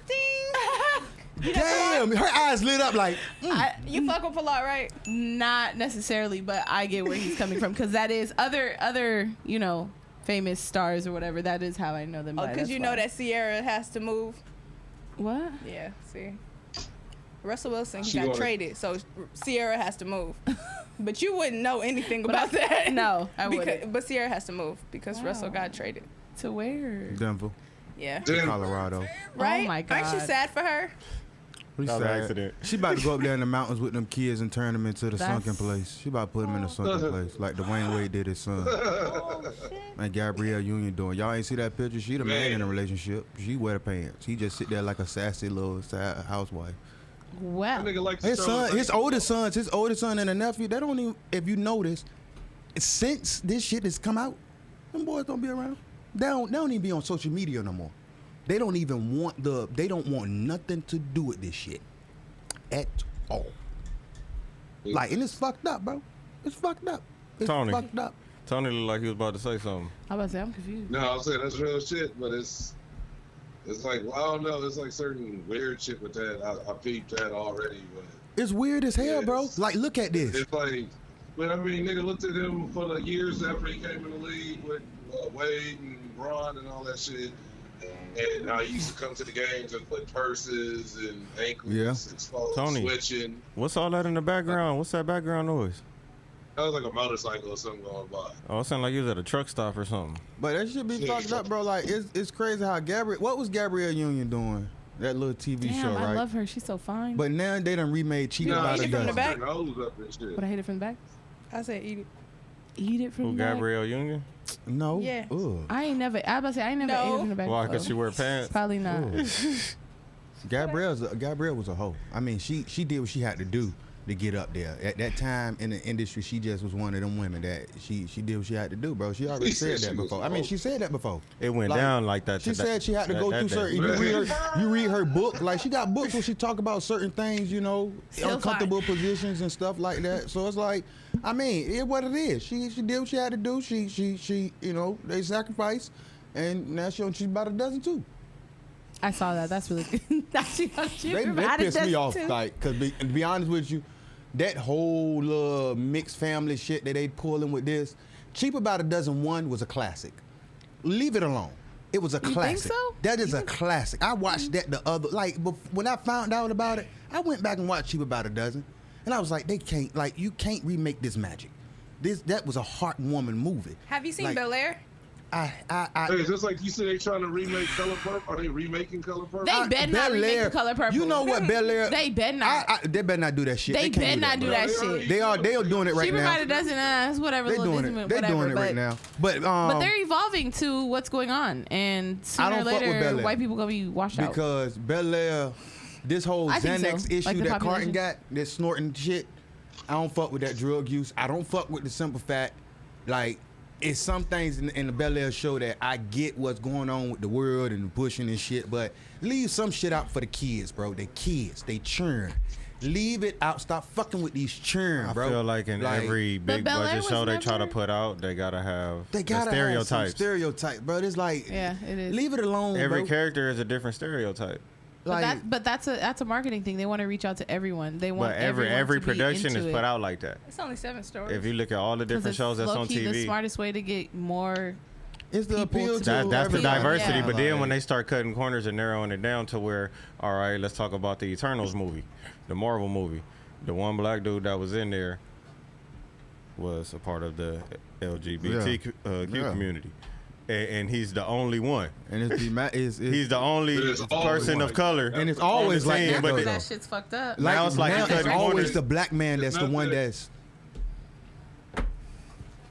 Ding. damn. Her eyes lit up like, You fuck with Pilar, right? Not necessarily, but I get where he's coming from because that is other famous stars or whatever. That is how I know them. Oh, by. because That's you know why. that Sierra has to move. What? Yeah, see. Russell Wilson, he She got wanna- traded, so Sierra has to move. But you wouldn't know anything about that. No, I Because, wouldn't. but Sierra has to move because Russell Wow. got traded. To where? Denver, Yeah. Denver. Colorado. Right? my Aren't you God. sad for her? We That was an sad. accident. She about to go up there in the mountains with them kids and turn them into the That's- sunken place. She about to put them in the sunken place like Dwayne Wade did his son. And Gabrielle Union doing. Y'all ain't see that picture? She the man in the relationship. She wear the pants. He just sit there like a sassy little sad housewife. Wow. That nigga like to His show son, his his oldest son and a nephew, they don't even, if you notice, since this shit has come out, them boys don't be around. They don't even be on social media no more. They don't even want they don't want nothing to do with this shit at all. Like, and it's fucked up, bro. It's fucked up. It's Tony. fucked up. Tony looked like he was about to say something. I was about to say I'm confused. No, I'm saying that's real shit, but it's like, well, I don't know. There's like certain weird shit with that. I peeped that already, but It's weird as hell, bro. Yes. Like, look at this. it's like, but I mean, nigga looked at him for the years after he came in the league with Wade and Braun and all that shit. And he used to come to the games and put purses and ankles Yeah. exposed, Tony. switching. What's all that in the background? What's that background noise? That was like a motorcycle or something going by. Oh, it sounded like you was at a truck stop or something. But that shit be fucked up, bro. Like, it's crazy how what was Gabrielle Union doing? That little TV Damn, show, I right? love her. She's so fine. But now they done remade Cheetah No, by eat the it from the dozen. back. Nose up and shit. Would I hit it from the back? I said eat it. Eat it from Who, the back. Gabrielle Union? No. Yeah. Ugh. I ain't never. I was about to say I ain't never No. ate it from the back. Why? before. Because she wear pants? Probably not. Gabrielle was a hoe. I mean, she did what she had to do to get up there. At that time in the industry, she just was one of them women that she did what she had to do, bro. She already She said said that she was before. a I mean, hoe. she said that before. It went Like, down like that. She said she had to go through certain. You read her book, like she got books where she talk about certain things, Still uncomfortable positions and stuff like that. So it's like, I mean, it's what it is. She did what she had to do. She they sacrificed, and now she's about a dozen too. I saw that. That's really good. she They pissed me off, like, cause to be honest with you, that whole mixed family shit that they pulling with this, Cheap About a Dozen 1 was a classic. Leave it alone. It was a think classic. so? That is a classic. I watched that the other, like, when I found out about it, I went back and watched Cheap About a Dozen, and I was like, you can't remake this magic. That was a heartwarming movie. Have you seen Like, Bel Air? Hey, is this like you said they trying to remake Color Purple? Are they remaking Color Purple? They better not remake The Color Purple. You know what, Bel Air? They better not. They better not do that shit. They can't better not do that bro. shit. They are doing it right Cheaper now. by the dozen, it's whatever. They're little doing Disney, it. They're whatever, doing it right now. But they're evolving to what's going on, and sooner don't or fuck with later, Bel Air. white people gonna be washed out. because Bel Air, this whole I think Xanax so. issue Like the that Carton population. got, that snorting shit, I don't fuck with that drug use. I don't fuck with the simple fact, like, it's some things in the Bel Air show that I get what's going on with the world and the pushing and shit, but leave some shit out for the kids, bro. The kids, they churn. Leave it out. Stop fucking with these churn, bro. I feel like in every big Bel Air budget was show they try to never- put out, they gotta have they the gotta have some stereotypes. stereotype, bro. It's like, Yeah, it is. leave it alone, Every bro. character is a different stereotype. Like, But that's a marketing thing. They want to reach out to everyone. They want But every everyone to be production into is it. put out like that. It's only 7 stories. If you look at all the 'Cause different it's shows that's on low-key the TV, smartest way to get more. it's the people appeal to- to that's the everybody. diversity. Yeah. But then when they start cutting corners and narrowing it down to where, all right, let's talk about the Eternals movie, the Marvel movie. the one black dude that was in there was a part of the LGBTQ community. And he's the only one. And he's the only person of color. And it's always like that. But that shit's fucked up. Now it's like it's always the black man that's the one that's.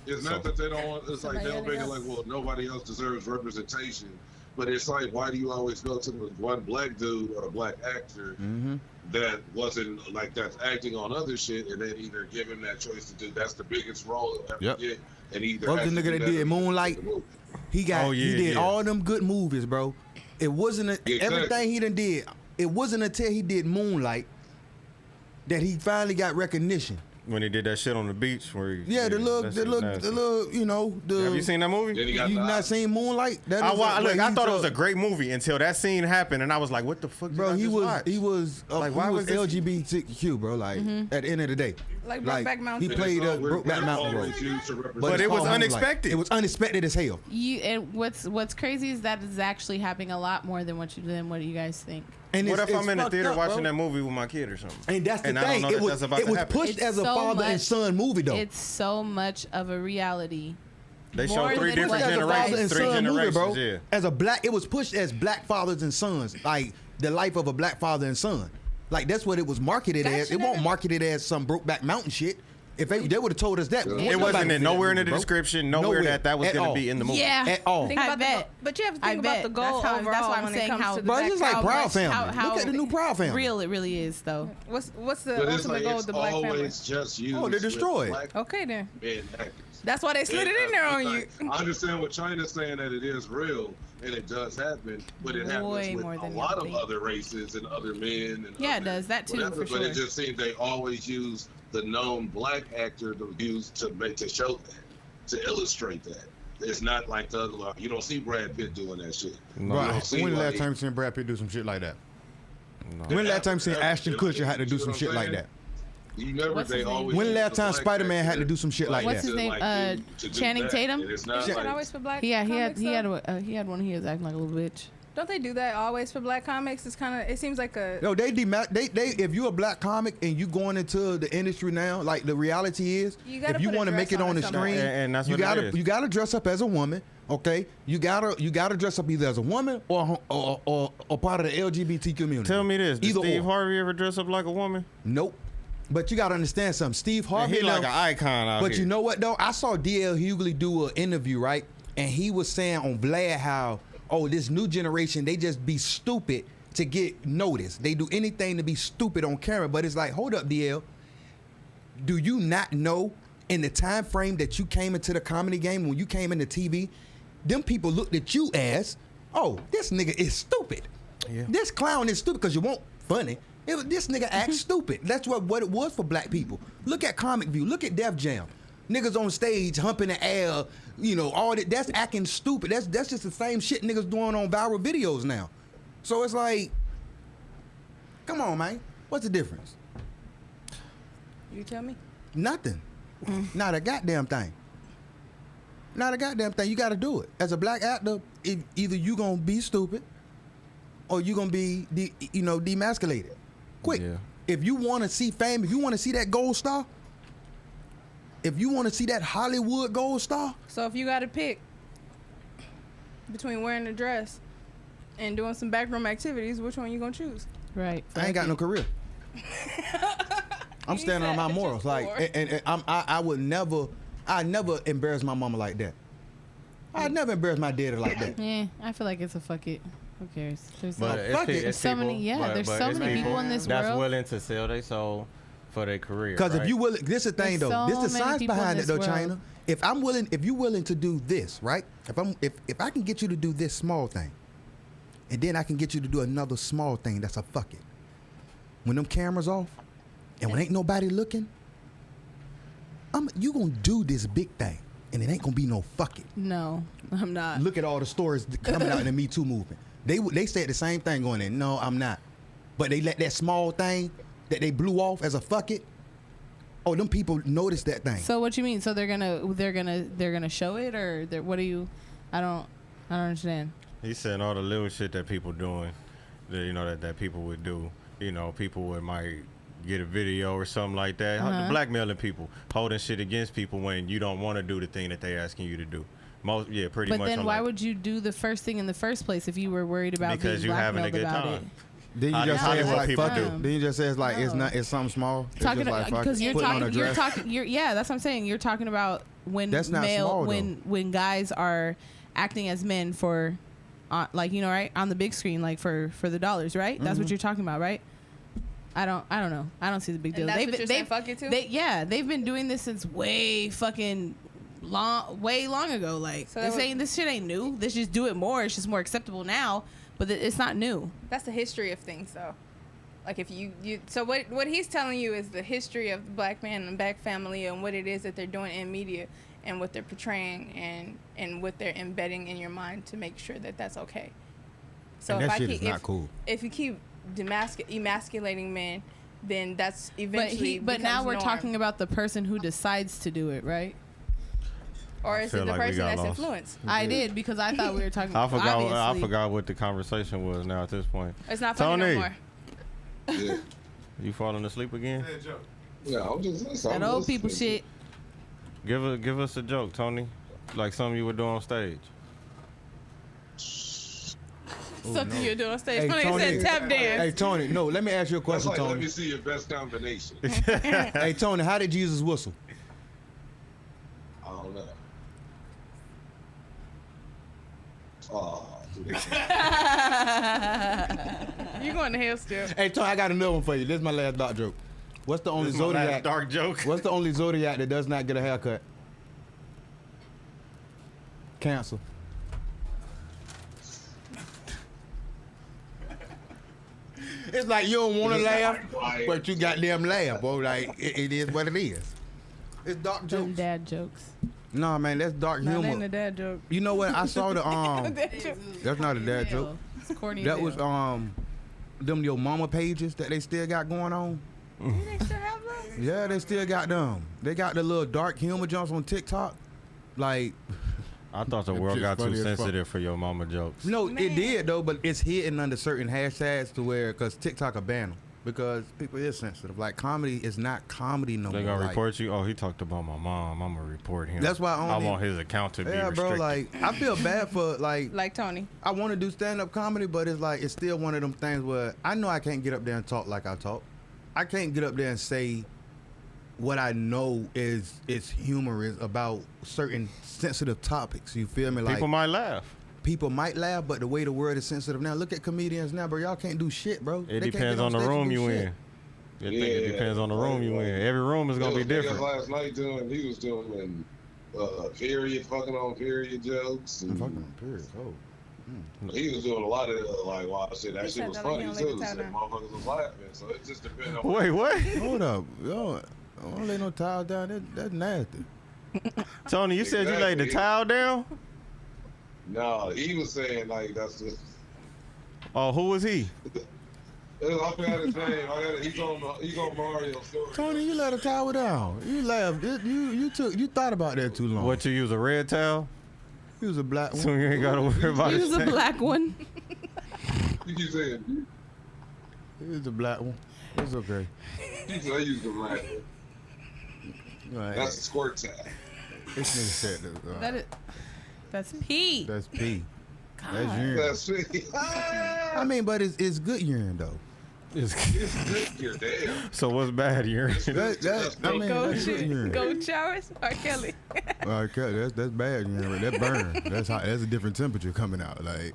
It's not that they don't want. It's like they'll make it like, well, nobody else deserves representation. But it's like, why do you always go to the one black dude or a black actor that wasn't like that's acting on other shit, and then either give him that choice to do that's the biggest role he'll ever get, and either the nigga that did Moonlight, he did all them good movies, bro. It wasn't everything he done did. It wasn't until he did Moonlight that he finally got recognition. When he did that shit on the beach, where he, the little, you know, Have you seen that movie? You not seen Moonlight? I thought it was a great movie until that scene happened, and I was like, "What the fuck?" Bro, he was LGBTQ, bro. Like at the end of the day, like Brokeback Mountain. He played Brokeback Mountain, bro. But it was unexpected. It was unexpected as hell. And what's crazy is that is actually happening a lot more than what you guys think. And what if I'm in the theater watching that movie with my kid or something? And that's the thing. It was pushed as a father and son movie, though. It's so much of a reality. They show three different generations. Bro. Yeah. As a black, it was pushed as black fathers and sons, like the life of a black father and son. Like that's what it was marketed as. It won't market it as some Brokeback Mountain shit. If they would have told us that, it wasn't nowhere in the description, nowhere that was going to be in the movie. Yeah, at all. But you have to think about the goal overall. That's why I'm saying how. Bro, it's just like Proud Family. Look at the new Proud Family. Real it really is, though. What's the ultimate goal of the black family? Just used. Oh, they're destroyed. Okay then. That's why they slid it in there on you. I understand what China's saying, that it is real and it does happen, but it happens with a lot of other races and other men. And it does that too, for sure. But it just seems they always use the known black actor to use to show that, to illustrate that. It's not like the other. You don't see Brad Pitt doing that shit. No. When the last time you seen Brad Pitt do some shit like that? No. When the last time you seen Ashton Kutcher had to do some shit like that? You never. When the last time Spider-Man had to do some shit like that? What's his name? Channing Tatum. Is it always for black? Yeah, he had one. He was acting like a little bitch. Don't they do that always for black comics? It's kind of. It seems like a. No, they if you're a black comic and you going into the industry now, like the reality is, if you want to make it on the screen, and that's what you gotta dress up as a woman. Okay, you gotta dress up either as a woman or part of the LGBT community. Tell me this: did Steve Harvey ever dress up like a woman? Nope. But you gotta understand something. Steve Harvey, he like an icon out here. But you know what though? I saw D.L. Hughley do an interview, right? And he was saying on Vlad how, this new generation, they just be stupid to get noticed. They do anything to be stupid on camera. But it's like, hold up, DL. Do you not know in the time frame that you came into the comedy game, when you came into TV, them people looked at you as, this nigga is stupid. Yeah. This clown is stupid because you weren't funny. This nigga acts stupid. That's what it was for black people. Look at Comic View. Look at Def Jam. Niggas on stage humping the air, all that. That's acting stupid. That's just the same shit niggas doing on viral videos now. So it's like, come on, man. What's the difference? You tell me. Nothing. Not a goddamn thing. Not a goddamn thing. You got to do it. As a black actor, either you gonna be stupid or you gonna be demasculated. Quick. Yeah. If you want to see fame, if you want to see that gold star, if you want to see that Hollywood gold star. So if you got to pick between wearing a dress and doing some backroom activities, which one you gonna choose? Right. I ain't got no career. I'm standing on my morals. Like, and I never embarrass my mama like that. I never embarrass my daddy like that. Yeah, I feel like it's a fuck it. Who cares? There's so many people in this world that's willing to sell their soul for their career. Because if you willing, this is the thing though. This is the science behind it though, China. If you're willing to do this, right? If I can get you to do this small thing, and then I can get you to do another small thing that's a fuck it. When them cameras off, and when ain't nobody looking, you gonna do this big thing, and it ain't gonna be no fuck it. No, I'm not. Look at all the stories coming out in the Me Too movement. They said the same thing going in. No, I'm not. But they let that small thing that they blew off as a fuck it. Oh, them people noticed that thing. So what you mean? So they're gonna show it, or what do you? I don't understand. He's saying all the little shit that people doing, that people would do. People might get a video or something like that. Blackmailing people, holding shit against people when you don't want to do the thing that they asking you to do. Pretty much. But then why would you do the first thing in the first place if you were worried about because being you're having a blackmailed good about time. Then you just say it's like fuck it. them. Then you just say it's like it's something small. It's Talking just like fuck because it. you're Putting on a talking, you're dress. talking, yeah, that's what I'm saying. You're talking about when That's not small, when guys are acting as men for, like, you know, right, on the big screen, like for the dollars, right? That's what you're talking about, right? I don't know. I don't see the big deal. And that's what you're saying, fuck it too? They've been doing this since way long ago. Like, So this shit ain't new. They just do it more. It's just more acceptable now, but it's not new. That's the history of things, though. Like, if you so what he's telling you is the history of the black man and black family and what it is that they're doing in media and what they're portraying and what they're embedding in your mind to make sure that that's okay. So And if that I shit keep, is not cool. If you keep emasculating men, then that's eventually. But now we're norm. talking about the person who decides to do it, right? Or is it feel the like we person got that's lost. influenced? I did because I thought we were talking. I forgot. I obviously. forgot what the conversation was. Now at this point, It's not funny Tony. no more. Yeah. You falling asleep again? Yeah, I'm just listening. That old people shit. Give us a joke, Tony. Like something you would do on stage. Something you're doing on stage. Hey, Funny, Tony. it said tap dance. Hey Tony, no, let me ask you a That's question, like, let Tony. me see your best combination. Hey Tony, how did Jesus whistle? I don't know. Oh, You going to hell still? Hey Tony, I got another one for you. This is my last dark joke. What's the only This is my last zodiac? dark joke. What's the only zodiac that does not get a haircut? Cancer. It's like you don't want to laugh, but you goddamn laugh, bro. Like it is what it is. It's dark Them jokes. dad jokes. No man, that's dark That ain't a humor. dad joke. You know what? I saw the That's not a dad joke. It's corny. That as was hell. them your mama pages that they still got going on. They still have those? Yeah, they still got them. They got the little dark humor jumps on TikTok. Like, I thought the That world shit's got too funny as fuck. sensitive for your mama jokes. no, Man. it did though, but it's hidden under certain hashtags to where, because TikTok will ban them because people is sensitive. Like comedy is not comedy no They more. gonna Like, report you? Oh, he talked about my mom. I'm gonna report him. That's why I only- want his account to be yeah, restricted. bro. Like I feel bad for Like Tony. I want to do stand up comedy, but it's like it's still one of them things where I know I can't get up there and talk like I talk. I can't get up there and say what I know is humorous about certain sensitive topics. You feel me? Like People might laugh. people might laugh, but the way the world is sensitive now, look at comedians now, bro. Y'all can't do shit, bro. It They can't depends get on the stage and room do you shit. in. I think it Yeah, depends on the room you in. Every room is gonna be different. Last night he was doing period, fucking on period jokes. And Fucking period. Oh. he was doing a lot of like wild shit. That He shit said was that like funny he don't lay too. the So towel down. motherfuckers was laughing. So it just depends on. Wait, what? Hold up, yo. I don't lay no towel down. That's nasty. Tony, you said you laid the Exactly. towel down? No, he was saying like that's just. Oh, who was he? I forgot his name. He's on Mario story. Tony, you let a towel down. You laughed. You thought about that too long. What, you use a red towel? He was a black So one. you ain't gotta worry about Use it. a black one. You keep saying He was a black one. It's okay. he said I used the black. Right. That's the squirt tag. This nigga said that. That's P. That's P. God. That's urine. That's it. I mean, but it's good urine though. It's good here, damn. So what's bad urine? I mean, Go that's good urine. Gold showers? R. Kelly. Okay, that's bad urine. Right? That burn. That's hot. That's a different temperature coming out. Like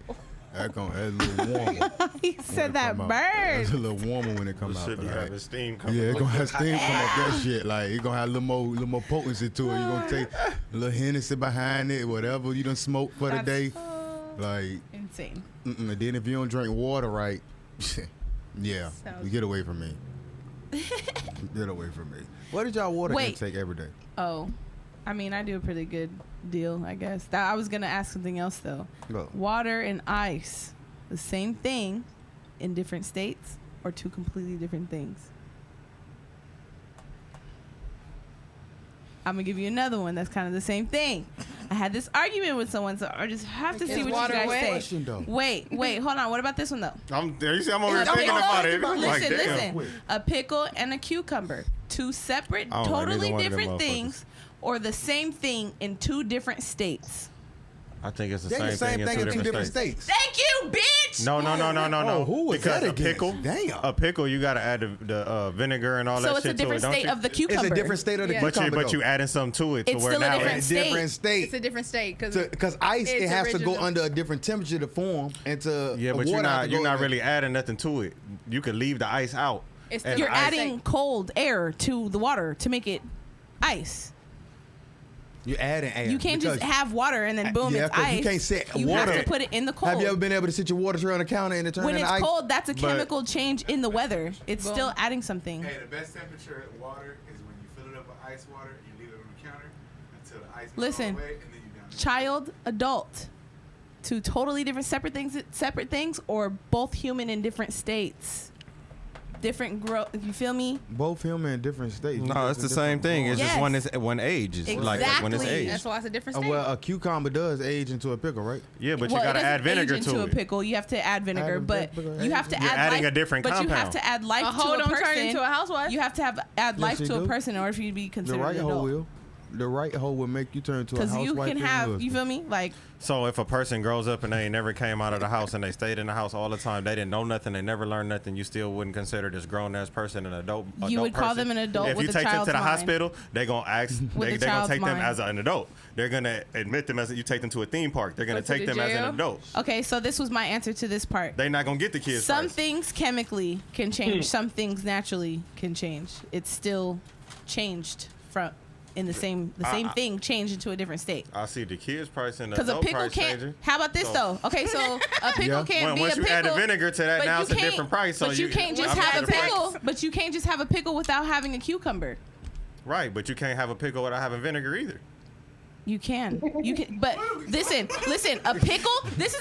that's a little warmer. He said that That's a bird. little warmer when it comes out. Should be Like, having steam coming. yeah, it's gonna have steam come off that shit. Like it's gonna have a little more potency to it. You're gonna take a little Hennessy behind it, whatever you done smoked for the day. Like, Insane. and then if you don't drink water right, yeah, Sounds- get away from me. Get away from me. What did y'all water Wait. intake every day? Oh, I mean, I do a pretty good deal, I guess. I was gonna ask something else though. Go. Water and ice, the same thing, in different states, or two completely different things? I'm gonna give you another one that's kind of the same thing. I had this argument with someone, so I just have to see what you guys say. Question, though. Wait, hold on. What about this one though? You see, I'm over here thinking about it. Listen. A pickle and a cucumber, two separate, I don't like totally neither one of them different things, or the same thing in two different states. I think it's the They're same thing in two different states. Thank you, bitch. No. Oh, who was because that a against? pickle, Damn. a pickle, you gotta add the vinegar and all So that it's shit a different to it, state don't of the It's cucumber. a different state of the Yeah. cucumber. But you adding something to it to It's where still a now different a it's state. different state. It's a different state Because ice, it it's has to go original. under a different temperature to form, and to yeah, but water has to you're go not under- really adding nothing to it. You could leave the ice out. It's and You're the ice- adding cold air to the water to make it ice. You're adding air. You can't just because- have water and then boom, Yeah, it's 'cause ice. you can't set You water- have to put it in the cold. Have you ever been able to sit your water tray on the counter and it turn when into it's ice? cold, that's a chemical change in the weather. It's Boom. still adding something. Hey, the best temperature water is when you fill it up with ice water, you leave it on the counter until the ice melts Listen, all the way, and then you down the Child, adult, two totally different separate things, or both human in different states, different growth. You feel me? Both human in different states. No, it's the same thing. It's Yes. just one age. It's like when it's Exactly. aged. That's why it's a different state. Well, a cucumber does age into a pickle, right? Yeah, but Well, you it gotta doesn't add vinegar age into to a it. pickle. You have to add vinegar, Add but vinegar. you have to You're add adding life, a different but you have compound. to add life a to hoe a don't person. turn into a housewife. You have to add life you to a do. person in order for you to be The considered right an hoe adult. will. The right hoe will make you turn into a Because housewife. you can and have, husband. you feel me? Like, So if a person grows up and they never came out of the house and they stayed in the house all the time, they didn't know nothing, they never learned nothing, you still wouldn't consider this grown ass person an adult. You would call person? them an adult If with you a take them child's to the mind. hospital, they gonna ask. With They a gonna child's take them mind. as an adult. They're gonna admit them as you take them to a theme park. They're gonna Go to take the them as an jail? adult. okay, so this was my answer to this part. They not gonna get the kids. Some first. things chemically can change. Some things naturally can change. It's still changed from in the same thing changed into a different state. I see the kids price and the Because a adult pickle price can't. changing. How about this So- though? Okay, so a pickle Yeah. can't be Once a you pickle. add the vinegar to that, but now you it's a can't- different price. So but you can't just I'm have a paying the price. pickle. But you can't just have a pickle without having a cucumber. Right, but you can't have a pickle without having vinegar either. You can. But listen. A pickle. This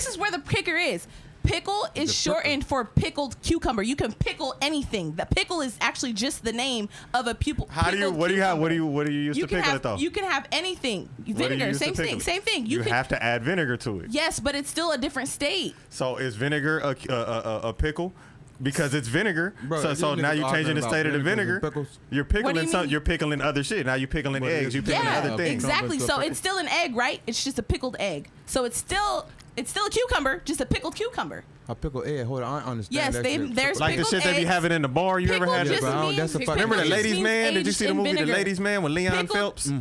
is where the kicker is. Pickle is shortened for pickled cucumber. You can pickle anything. The pickle is actually just the name of a pupil. How do you? What do you have? What do you use to pickle it though? You can have anything. What do you Vinegar. use to Same pickle thing. it? Same thing. You can, have to add vinegar to it. Yes, but it's still a different state. So is vinegar a pickle? Because it's vinegar, Bro, so these now niggas you're changing arguing the about state of the vinegars and vinegar. pickles. You're What do pickling you some. mean? You're pickling other shit. Now you're pickling But eggs. You're pickling Yeah, other things. exactly. So Pickle. it's still an egg, right? It's just a pickled egg. So it's still a cucumber, just a pickled cucumber. A pickle egg. Hold on, I understand Yes, that shit. There's Like the pickled shit they be eggs. having in the bar. You ever Pickle had just it? bro, means, that's a fucking- Remember the pickle just Ladies means Man? Did you aged see the in movie The vinegar. Ladies Man with Leon Pickled- Phelps?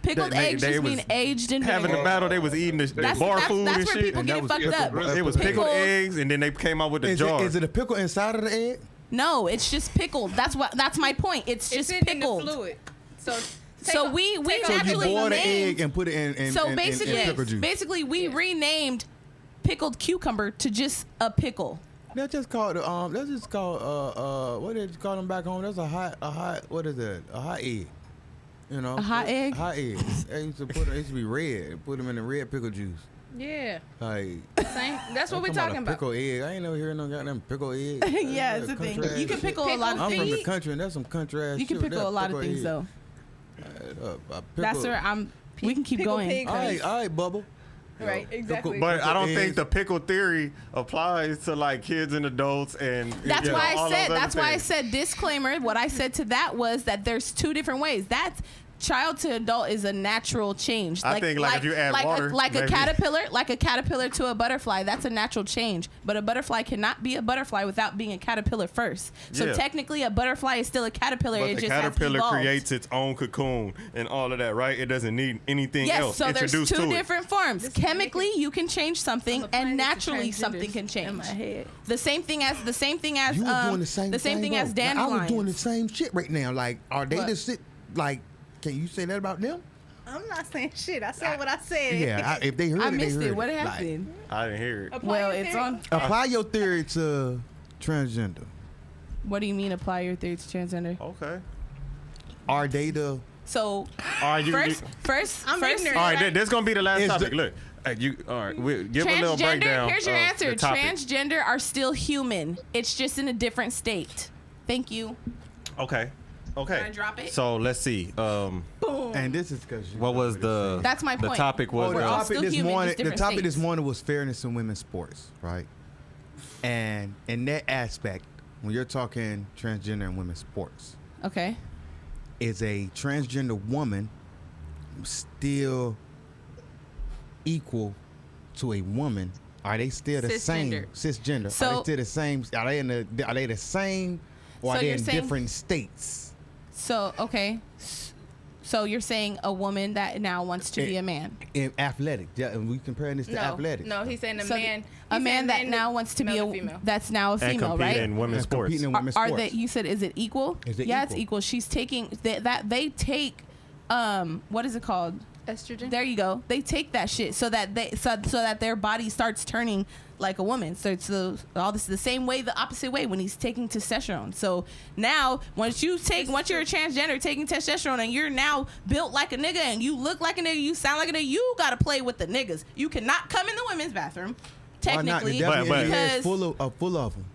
Pickled They- eggs they just was mean aged in Having vinegar. the battle, they was eating the That's bar that's, food that's and where shit. people And get that it was fucked pickled, up. It was pickled Pickles- eggs, and then they came out with the jar. Is it a pickle inside of the egg? No, it's just pickled. That's my point. It's It's just in the pickled. fluid. So So we take So you naturally boil the named. egg and put it in So in pickle juice. basically, we renamed pickled cucumber to just a pickle. That's just called That's just called what did you call them back home? That's a hot. What is that? A hot egg. You know. A hot egg? Hot egg. They used to it used to be red. Put them in the red pickle juice. yeah, Like. same. That's what we're talking about. Pickle egg. I ain't never hearing no goddamn pickle egg. Yeah, it's a thing. country You ass can shit. pickle a lot of I'm from the things. country, and that's some country ass You can shit. pickle a lot of things though. That's where we can keep Pickle going. pig. All right, Bubble. Right, exactly. But I don't Pickle think eggs. the pickle theory applies to like kids and adults and That's you know, why all I those said. other That's why I things. said disclaimer. What I said to that was that there's two different ways. That's child to adult is a natural change. I think, like, if you add water, like a maybe. caterpillar to a butterfly. That's a natural change. But a butterfly cannot be a butterfly without being a caterpillar first. So Yeah. technically, a butterfly is still a caterpillar. But It the just has caterpillar evolved. creates its own cocoon and all of that, right? It doesn't need anything Yes, else so there's introduced two to different forms. Chemically, you can change something, I'm applying and this to naturally, transgenders something can change. in my head. The same thing as You were doing the same thing as bro. Like, I was doing the dandelions. same shit right now. Like, are they What? the shit? Like, can you say that about them? I'm not saying shit. I said what I said. Yeah, if they heard I it, they missed heard it. What Like, happened? I didn't hear it. Apply Well, your it's theory. on. apply your theory to transgender. What do you mean apply your theory to transgender? Okay. Are they the? So All right, first, I'm ignorant. all right, this gonna be the last Is topic. the- Look, all right, we give a little transgender. breakdown. Here's your of answer. the topic. Transgender are still human. It's just in a different state. Thank you. Okay. Okay. Can I drop it? So let's see. Boom. And this is because What was the? That's my The point. topic was. the We're all topic still this human, morning. just The different topic this states. morning was fairness in women's sports, right? And in that aspect, when you're talking transgender in women's sports, Okay. is a transgender woman still equal to a woman? Are they still the same cisgender? So- are they still the same? Are they Are they the same, or So are they you're in saying- different states? So okay. So you're saying a woman that now wants to be a man. In athletic, yeah, and we comparing this to athletics. No, he's saying a So man. a he's man saying that men now wants to be male a to female. that's now a And female, compete right? in women's And sports. competing in women's Are sports. they? You said, is it equal? Is it yeah, equal? it's equal. She's taking that they take what is it called? Estrogen. There you go. They take that shit so that that their body starts turning like a woman. So it's all this is the same way, the opposite way when he's taking testosterone. So now once you're a transgender taking testosterone and you're now built like a nigga and you look like a nigga, you sound like a nigga, you gotta play with the niggas. You cannot come in the women's bathroom. Why not? Technically, The WNBA because is full of them.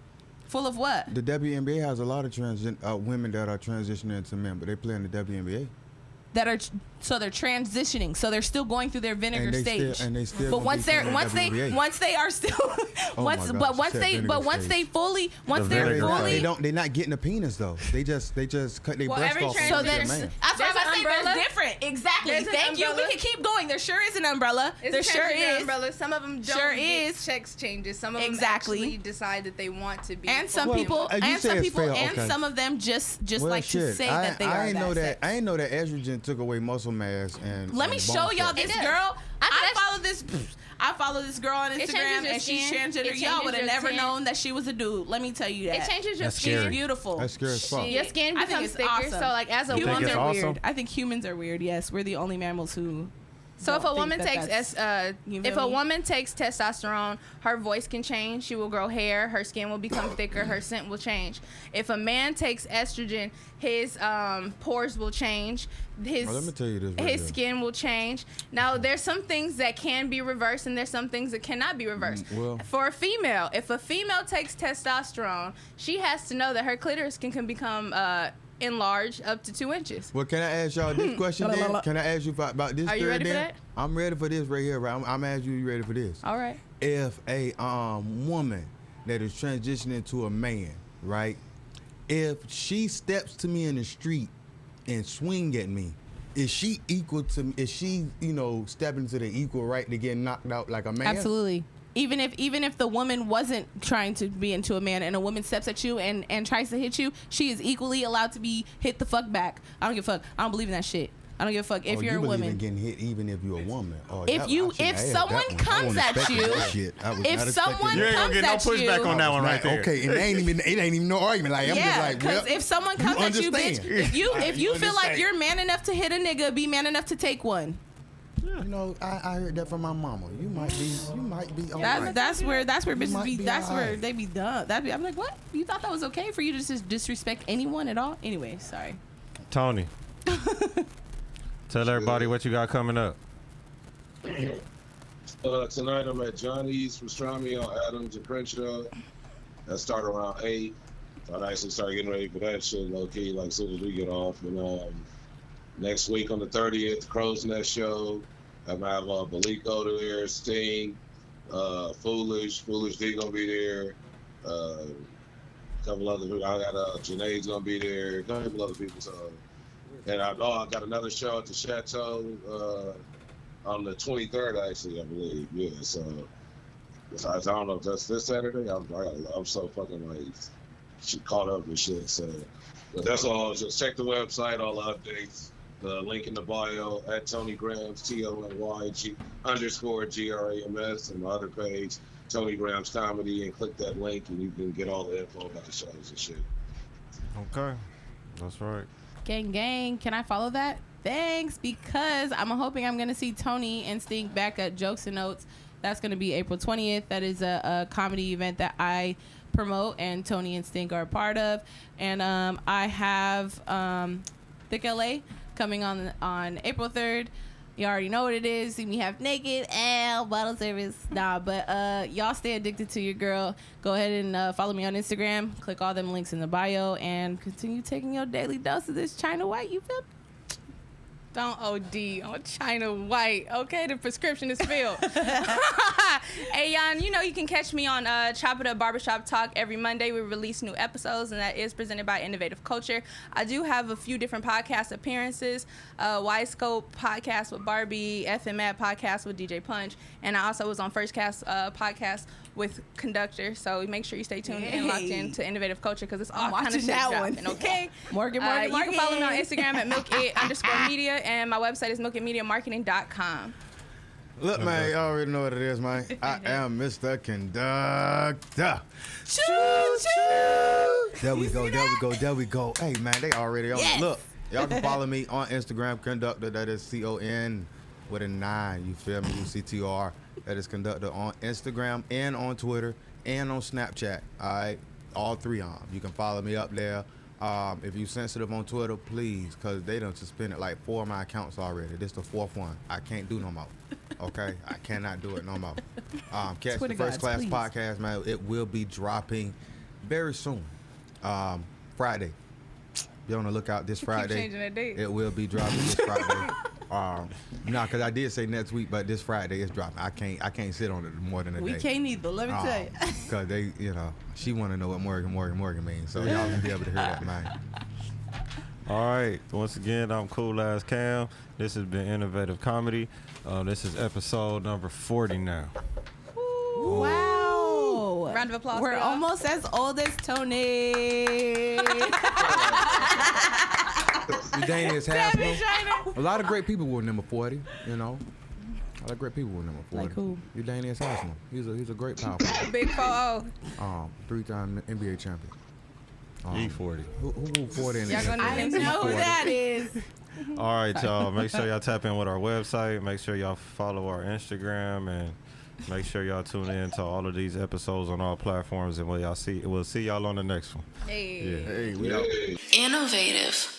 full of what? The WNBA has a lot of women that are transitioning into men, but they play in the WNBA. That are so they're transitioning, so they're still going through their vinegar And they stage. still but gonna once be they're playing once they WNBA. once they are still Oh once my God, but once she said they vinegar but once stage. they fully once The they're vinegar fully stage. They're not getting a penis though. They just cut their Well, breast every off. trans- so and make there's a man. that's what There's I'm an saying. umbrella. There's different. Exactly. There's an Thank you. We umbrella. can keep going. There sure is an umbrella. It's There a sure transgender is. umbrella. Some of them don't Sure get is. sex changes. Some of them Exactly. actually decide that they want to be. And some Well, people, you and say some it's people, fair, and okay. some of them just Well, like to shit. say that they are ain't that know sex. I ain't know that estrogen took away muscle mass and. Let me and show bone y'all fat. this It does. girl. I After follow this. I follow this girl on changes Instagram, your and she's skin. transgender. It Y'all changes would have your never skin. known that she was a dude. Let me tell you that. It changes your That's skin. scary. She's beautiful. That's scary as fuck. Your skin I think becomes it's thicker. awesome. So like as a You think Humans it's are awesome? weird. I think humans are weird. Yes, we're the only mammals who. So if don't a think woman that takes that's- you if feel a me? woman takes testosterone, her voice can change. She will grow hair. Her skin will become thicker. Her scent will change. If a man takes estrogen, his pores will change. His Well, let me tell you this right his here. skin will change. Now there's some things that can be reversed and there's some things that cannot be reversed. well- For a female, if a female takes testosterone, she has to know that her clitoris can become enlarged up to 2 inches. Well, can I ask y'all this question then? Can I ask you about this? Are you theory ready for then? that? I'm ready for this right here. Right? I'm asking you ready for this? All right. If a woman that is transitioning to a man, right? If she steps to me in the street and swing at me, is she equal to? Is she stepping to the equal right to get knocked out like a man? Absolutely. Even if the woman wasn't trying to be into a man and a woman steps at you and tries to hit you, she is equally allowed to be hit the fuck back. I don't give a fuck. I don't believe in that shit. I don't give a fuck if you're you a believe woman. in getting hit even if you're a woman. Oh, If that- you- I shouldn't if have asked someone that one. I comes wasn't at expecting you- that shit. I was if not expecting someone You that. ain't gonna get no comes at pushback you- on that one right there. Okay, it ain't even no argument. Like I'm just Yeah, like, well, because if someone comes at you, bitch, understand. if you feel like understand. you're man enough to hit a nigga, be man enough to take one. I heard that from my mama. You might be. All right. That's where bitches might be. be That's where alright. they be done. I'm like, what? You thought that was okay for you to just disrespect anyone at all? Anyway, sorry. Tony, tell everybody what you got coming up. Tonight I'm at Johnny's Pastrami on Adams and Crenshaw. That start around 8. So I actually start getting ready for that shit low key, like as soon as we get off. And next week on the 30th, Crow's Nest show. I'm gonna have Baliko there, Sting, Foolish D gonna be there. A couple other people. I got Janae's gonna be there. A couple other people. So, and I got another show at the Chateau on the 23rd, actually, I believe. Yeah. So I don't know if that's this Saturday. I'm so fucking like caught up with shit. So, but that's all. Just check the website, all the updates. The link in the bio at Tony Grams, TONY_GRAMS, and my other page, Tony Grams Comedy, and click that link and you can get all the info about the shows and shit. Okay, that's right. Gang, gang. Can I follow that? Thanks, because I'm hoping I'm going to see Tony and Sting back at Jokes and Notes. That's going to be April 20th. That is a comedy event that I promote and Tony and Sting are a part of. And I have Thick LA coming on April 3rd. You already know what it is. See me half naked and bottle service. Nah, but y'all stay addicted to your girl. Go ahead and follow me on Instagram. Click all them links in the bio and continue taking your daily dose of this China White. You feel me? Don't OD on China White. Okay, the prescription is filled. Hey, y'all, you know you can catch me on Chop It Up Barbershop Talk every Monday. We release new episodes, and that is presented by Innovative Culture. I do have a few different podcast appearances. Wide Scope podcast with Barbie, FMAT podcast with DJ Punch, and I also was on First Cast podcast with Conductor. So make sure you stay tuned and locked in to Innovative Culture because it's all kind of shit dropping. Okay, Morgan. You can follow me on Instagram at milkit_media, and my website is milkitmediamarketing.com. Look, man, you already know what it is, man. I am Mr. Conductor. Choo choo. There we go. Hey, man, they already on it. Look, y'all can follow me on Instagram, Conductor. That is CON with a 9. You feel me? UCTR. That is Conductor on Instagram and on Twitter and on Snapchat. All right, all 3 on. You can follow me up there. If you sensitive on Twitter, please, because they done suspended like 4 of my accounts already. This the 4th one. I can't do no more. Okay? I cannot do it no more. Catch Twitter the First Class please. podcast, man. It will be dropping very soon. Friday. Be on the lookout this Friday. Keep changing that date. It will be dropping this Friday. Because I did say next week, but this Friday it's dropping. I can't sit on it more than a day. We can't either. Let me tell you. Because they, she want to know what Morgan means. So y'all can be able to hear that, man. All right. Once again, I'm Coolazzcam. This has been Innovative Comedy. This is episode number 40 now. Wow. Round of applause. We're for y'all. almost as old as Tony. Eugenius Haslam. A lot of great people were number 40, A lot of great people were number 40. Like who? Eugenius Haslam. He's a great power player. Big 4-0. 3-time NBA champion. E40. Who 40 in the Y'all gonna I NFL? know who that is. All right, y'all. Make sure y'all tap in with our website. Make sure y'all follow our Instagram, and make sure y'all tune in to all of these episodes on all platforms. And we'll see y'all on the next one. Hey. Yeah. Hey, we out. Innovative.